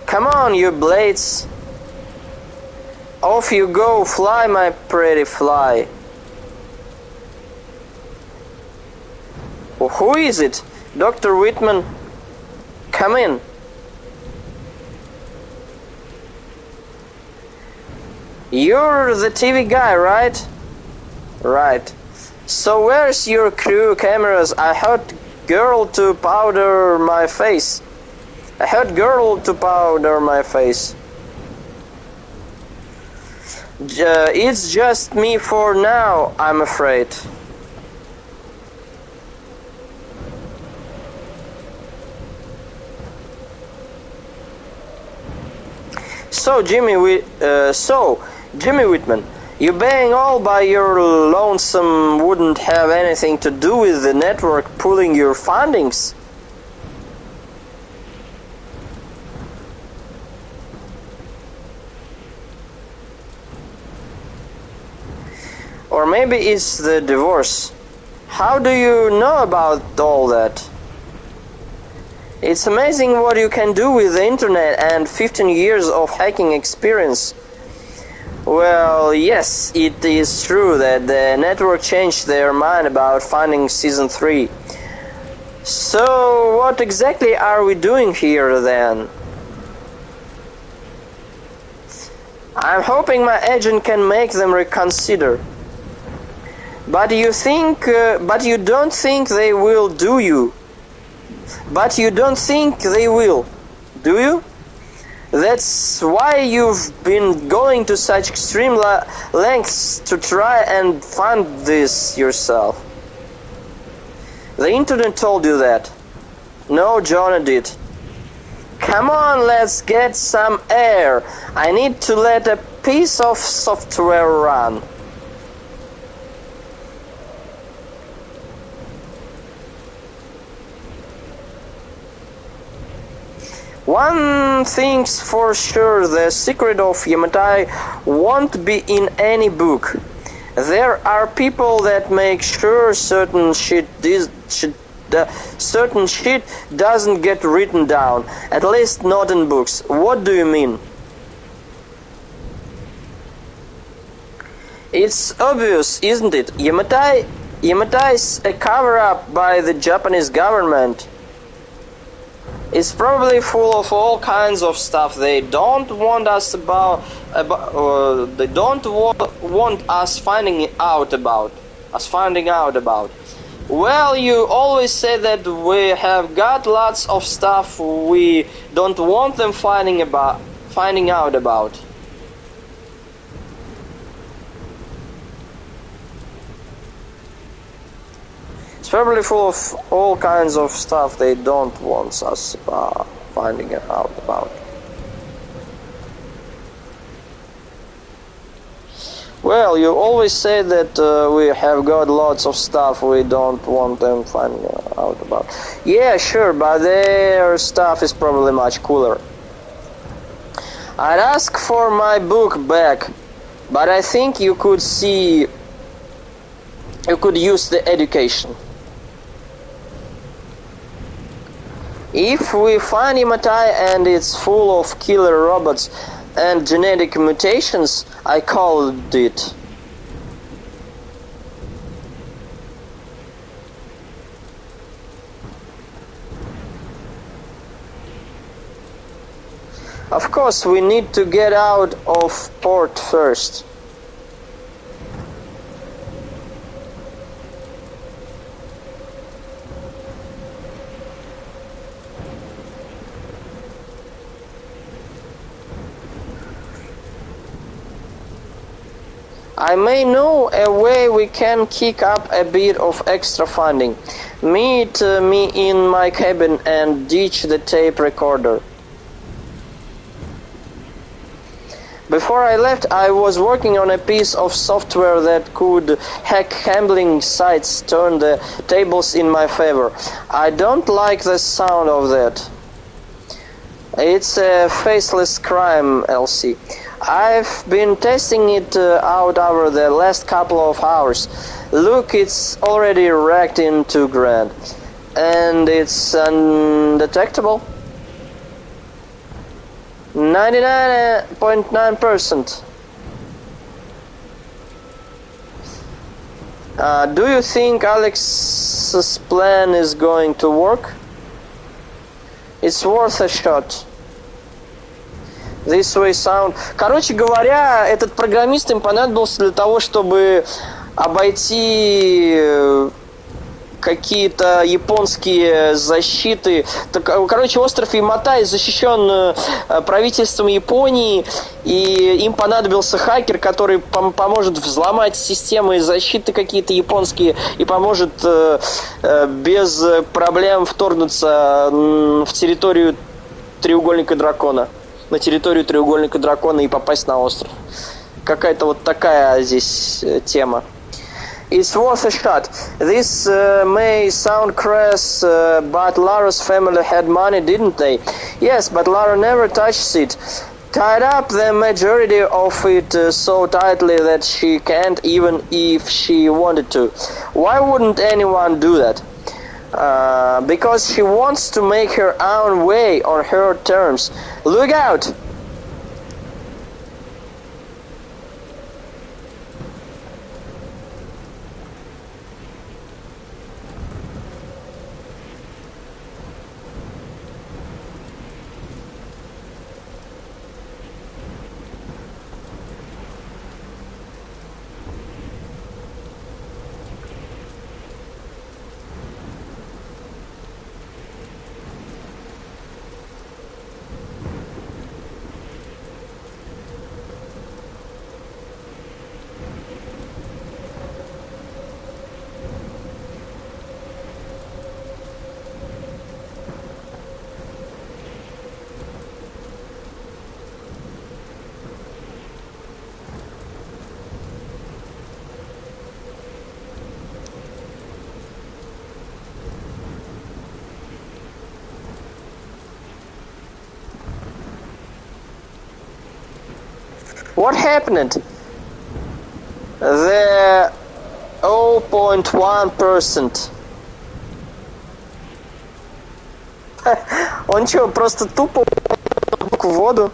Come on, you blades. Off you go, fly, my pretty fly. Who is it? Dr. Whitman? Come in. You're the TV guy, right? Right. So where's your crew cameras? I heard girl to powder my face. It's just me for now, I'm afraid. So Jimmy Whitman, you being all by your lonesome wouldn't have anything to do with the network pulling your findings? Or maybe it's the divorce. How do you know about all that? It's amazing what you can do with the internet and 15 years of hacking experience. Well, yes, it is true that the network changed their mind about finding Season 3. So, what exactly are we doing here then? I'm hoping my agent can make them reconsider. But you don't think they will, do you? But you don't think they will, do you? That's why you've been going to such extreme lengths to try and find this yourself. The internet told you that. No, Jonah did. Come on, let's get some air. I need to let a piece of software run. One thing's for sure, the secret of Yamatai won't be in any book. There are people that make sure certain shit doesn't get written down, at least not in books. What do you mean? It's obvious, isn't it? Yamatai is a cover-up by the Japanese government. It's probably full of all kinds of stuff they don't want us they don't want us finding out about. Well, you always say that we have got lots of stuff we don't want them finding out about. It's probably full of all kinds of stuff they don't want us finding out about. Well, you always say that we have got lots of stuff we don't want them finding out about. Yeah, sure, but their stuff is probably much cooler. I'd ask for my book back, but I think you could use the education. If we find Yamatai and it's full of killer robots and genetic mutations, I called it. Of course, we need to get out of port first. I may know a way we can kick up a bit of extra funding. Meet me in my cabin and ditch the tape recorder. Before I left, I was working on a piece of software that could hack gambling sites, turn the tables in my favor. I don't like the sound of that. It's a faceless crime, LC. I've been testing it out over the last couple of hours. Look, it's already racked in $2,000. And it's undetectable. 99.9%. Do you think Alex's plan is going to work? It's worth a shot. This way sound. Короче говоря, этот программист им понадобился для того, чтобы обойти какие-то японские защиты. Короче, остров Яматай защищен правительством Японии, и им понадобился хакер, который поможет взломать системы защиты какие-то японские и поможет без проблем вторгнуться в территорию треугольника дракона. На территорию треугольника дракона и попасть на остров. Какая-то вот такая здесь тема. It's worth a shot. This may sound crass, but Lara's family had money, didn't they? Yes, but Lara never touched it. Tied up the majority of it so tightly that she can't even if she wanted to. Why wouldn't anyone do that? Because she wants to make her own way on her terms. Look out! What happened? The 0.1%. Он что, просто тупо в воду?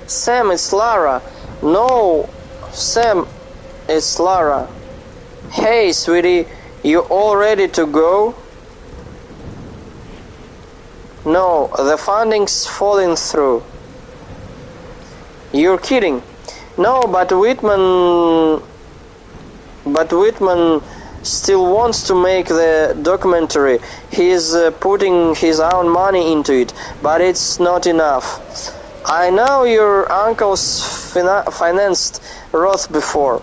Sam, it's Lara. No, Sam, it's Lara. Hey, sweetie, you all ready to go? No, the funding's falling through. You're kidding. No, but Whitman still wants to make the documentary. He's putting his own money into it, but it's not enough. I know your uncle's financed Roth before.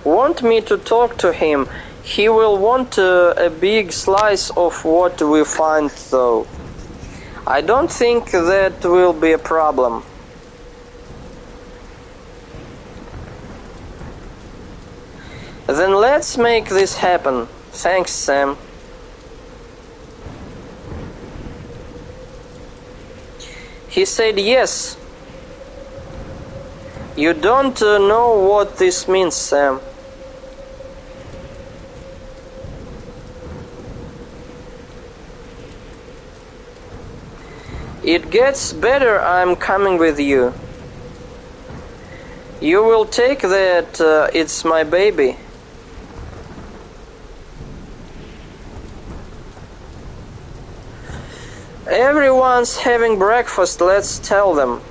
Want me to talk to him? He will want a big slice of what we find, though. I don't think that will be a problem. Then let's make this happen. Thanks, Sam. He said yes. You don't know what this means, Sam. It gets better. I'm coming with you. You will take that. It's my baby. Everyone's having breakfast. Let's tell them.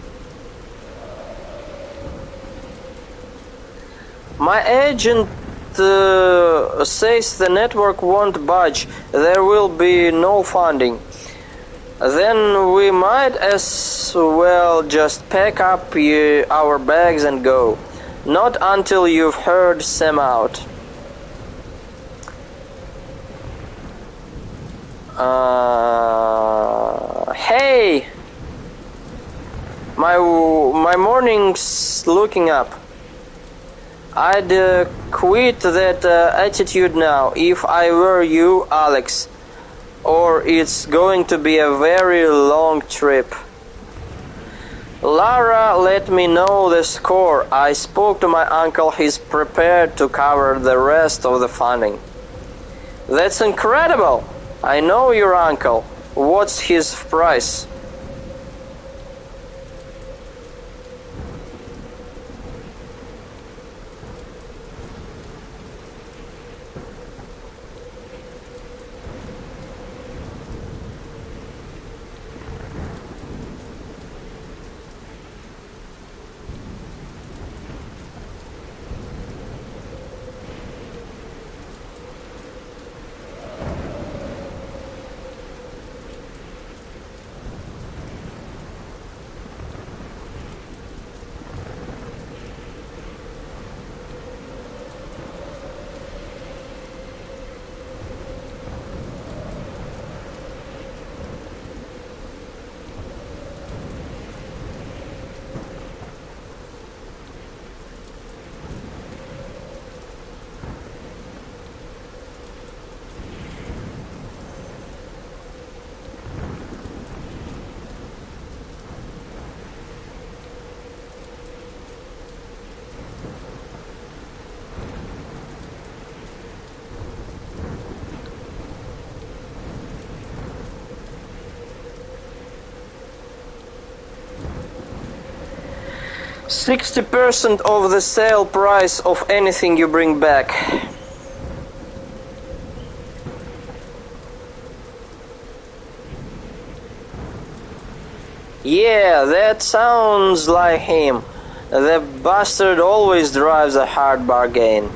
My agent says the network won't budge. There will be no funding. Then we might as well just pack up our bags and go. Not until you've heard Sam out. Hey! My morning's looking up. I'd quit that attitude now if I were you, Alex. Or it's going to be a very long trip. Lara let me know the score. I spoke to my uncle. He's prepared to cover the rest of the funding. That's incredible. I know your uncle. What's his price? 60% of the sale price of anything you bring back. Yeah, that sounds like him. The bastard always drives a hard bargain.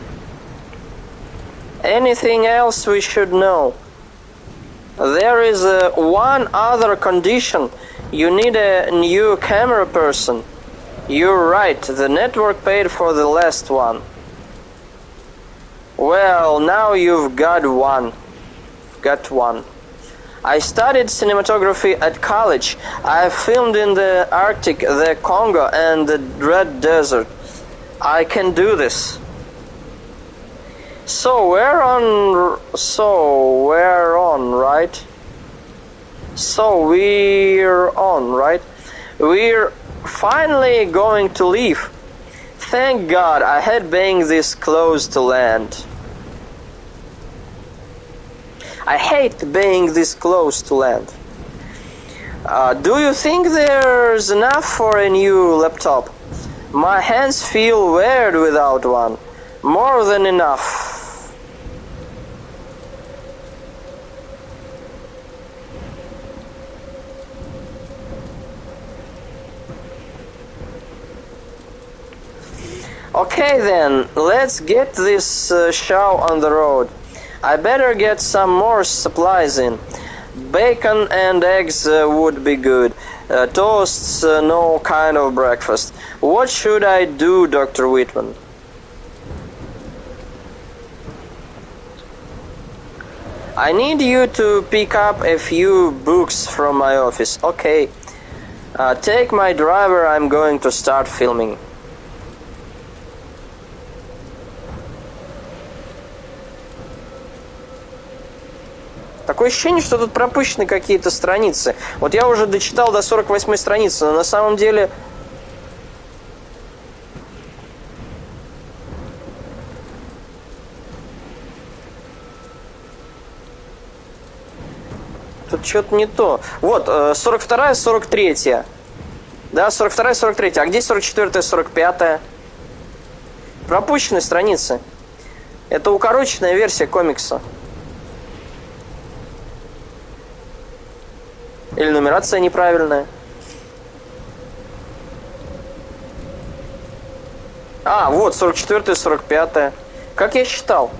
Anything else we should know? There is one other condition. You need a new camera person. You're right, the network paid for the last one. Well, now you've got one. I studied cinematography at college. I filmed in the Arctic, the Congo, and the Red Desert. I can do this. So we're on, right? We're finally going to leave. Thank God I had being this close to land. I hate being this close to land. Do you think there's enough for a new laptop? My hands feel weird without one. More than enough. Okay then, let's get this show on the road. I better get some more supplies in. Bacon and eggs would be good. Toasts, no kind of breakfast. What should I do, Dr. Whitman? I need you to pick up a few books from my office. Okay. Take my driver, I'm going to start filming. Такое ощущение, что тут пропущены какие-то страницы. Вот я уже дочитал до 48-й страницы, но на самом деле... Тут что-то не то. Вот, 42-я, 43-я. Да, 42-я, 43-я. А где 44-я, 45-я? Пропущены страницы. Это укороченная версия комикса. Или нумерация неправильная. А, вот, 44-я, 45-я. Как я считал?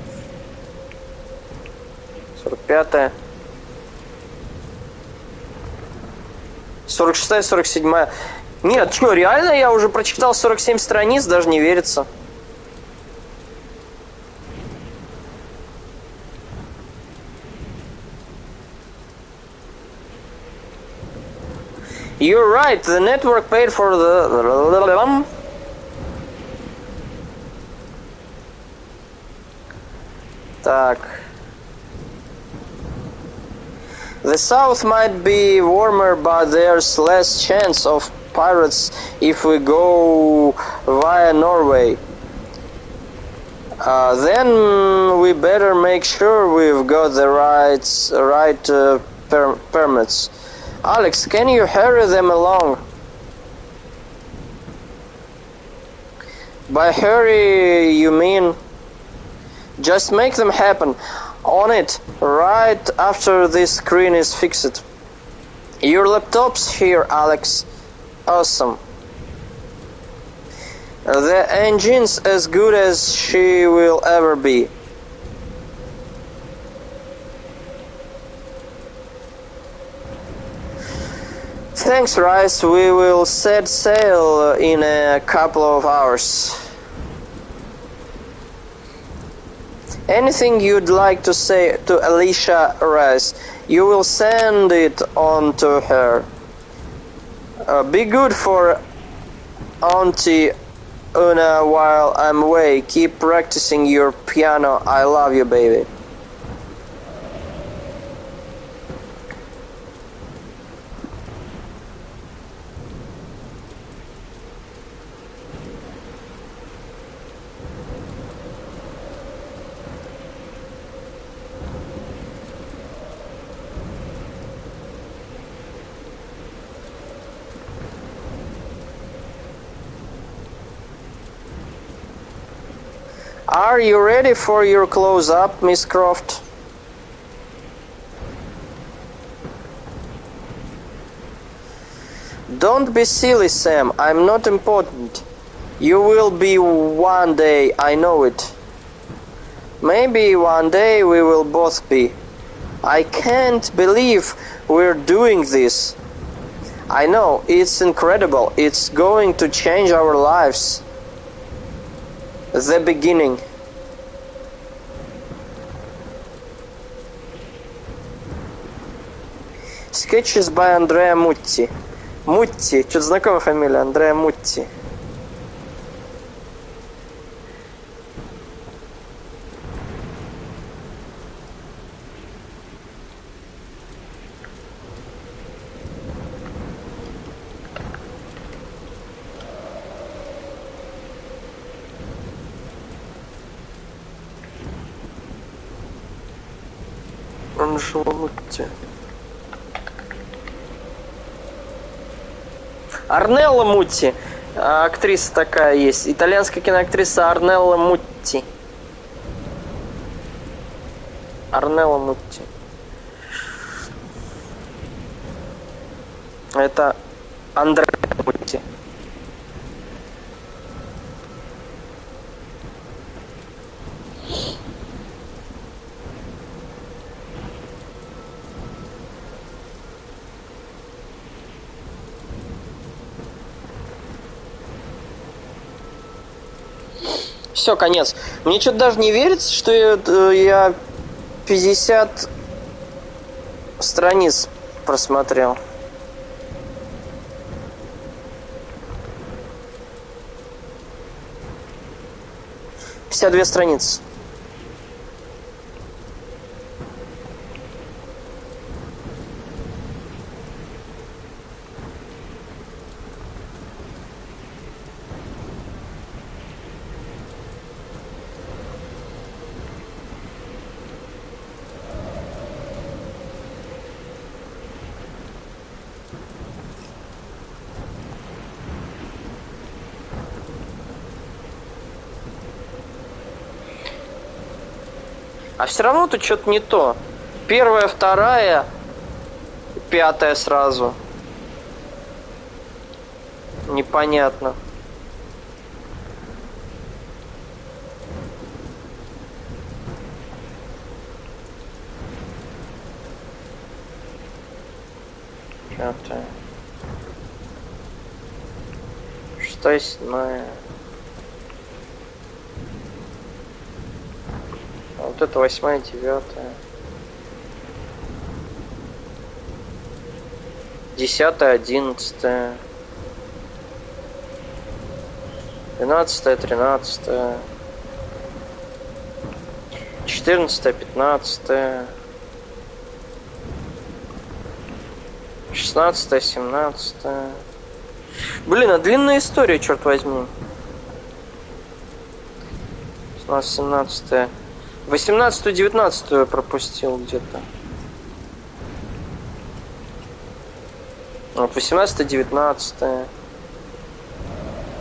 45-я. 46-я, 47-я. Нет, что, реально я уже прочитал 47 страниц, даже не верится. You're right, the network paid for the... Так. The south might be warmer, but there's less chance of pirates if we go via Norway. Then we better make sure we've got the right permits. Alex, can you hurry them along? By hurry, you mean just make them happen. On it, right after this screen is fixed. Your laptop's here, Alex. Awesome. The engine's as good as she will ever be. Thanks, Rice. We will set sail in a couple of hours. Anything you'd like to say to Alicia Rice, you will send it on to her. Be good for Auntie Una while I'm away. Keep practicing your piano. I love you, baby. Are you ready for your close-up, Miss Croft? Don't be silly, Sam. I'm not important. You will be one day, I know it. Maybe one day we will both be. I can't believe we're doing this. I know, it's incredible. It's going to change our lives. The beginning. Sketches by Andrea Mutti. Мутти. Что-то знакомая фамилия. Андреа Мутти. Анжела Мутти. Арнелла Мутти. Актриса такая есть. Итальянская киноактриса Арнелла Мутти. Арнелла Мутти. Это Андреа Мутти. Все, конец. Мне что-то даже не верится, что я 50 страниц просмотрел. «52 страницы». А все равно тут что-то не то. Первая, вторая, пятая сразу. Непонятно. Пятая. Шестая, седьмая. Вот это 8-я, 9-я. 10-я, 11-я. 12-я, 13-я. 14-я, 15-я. 16-я, 17-я. Блин, а длинная история, черт возьми. 16-17-я. 18-ю, 19-ю я пропустил где-то. Вот, 18-я, 19-я.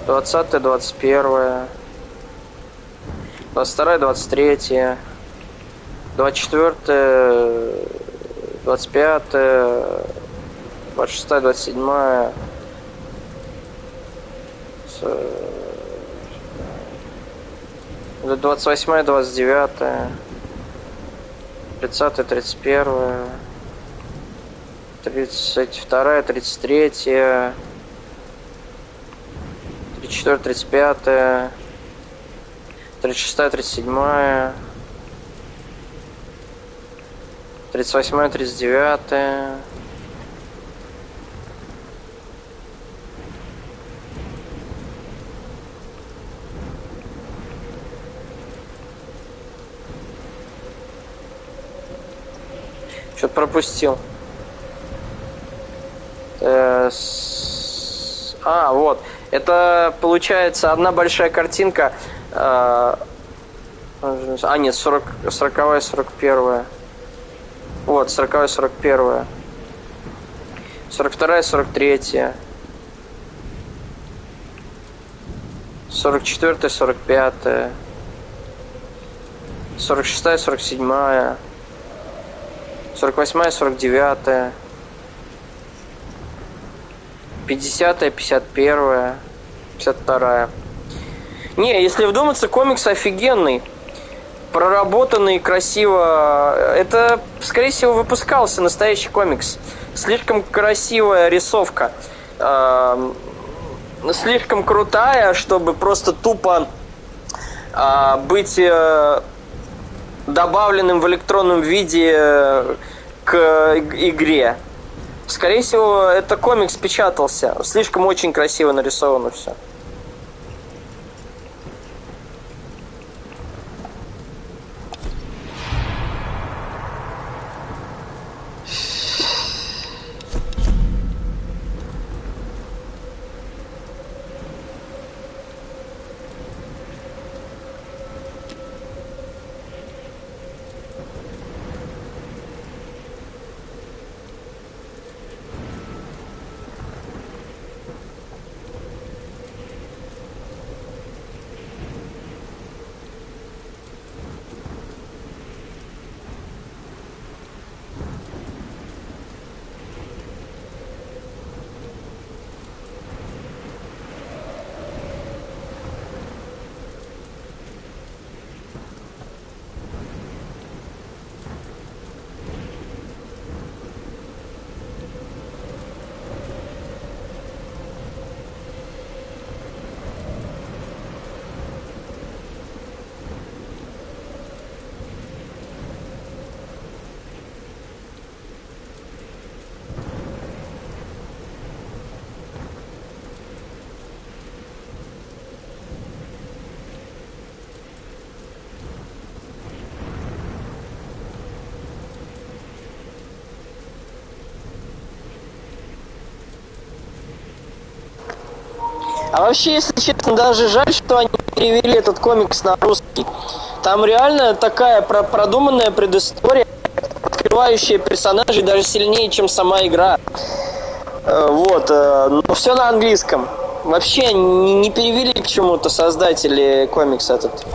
20-я, 21-я. 22-я, 23-я. 24-я, 25-я. 26-я, 27-я. 28-я, 29-я, 30-я, 31-я, 32-я, 33-я, 34-я, 35-я, 36-я, 37-я, 38-я, 39-я. Что-то пропустил. Вот. Это получается одна большая картинка. Нет, 40-я, 41-я. Вот, 40-я, 41-я. 42-я, 43-я. 44-я, 45-я. 46-я, 47-я, 48-я, 49-я, 50-я, 51-я, 52-я. Не, если вдуматься, комикс офигенный, проработанный, красиво. Это, скорее всего, выпускался настоящий комикс. Слишком красивая рисовка. Слишком крутая, чтобы просто тупо быть добавленным в электронном виде к игре. Скорее всего, это комикс печатался. Слишком очень красиво нарисовано все. А вообще, если честно, даже жаль, что они перевели этот комикс на русский. Там реально такая продуманная предыстория, открывающая персонажей даже сильнее, чем сама игра. Вот, но все на английском. Вообще не перевели к чему-то создатели комикса этот.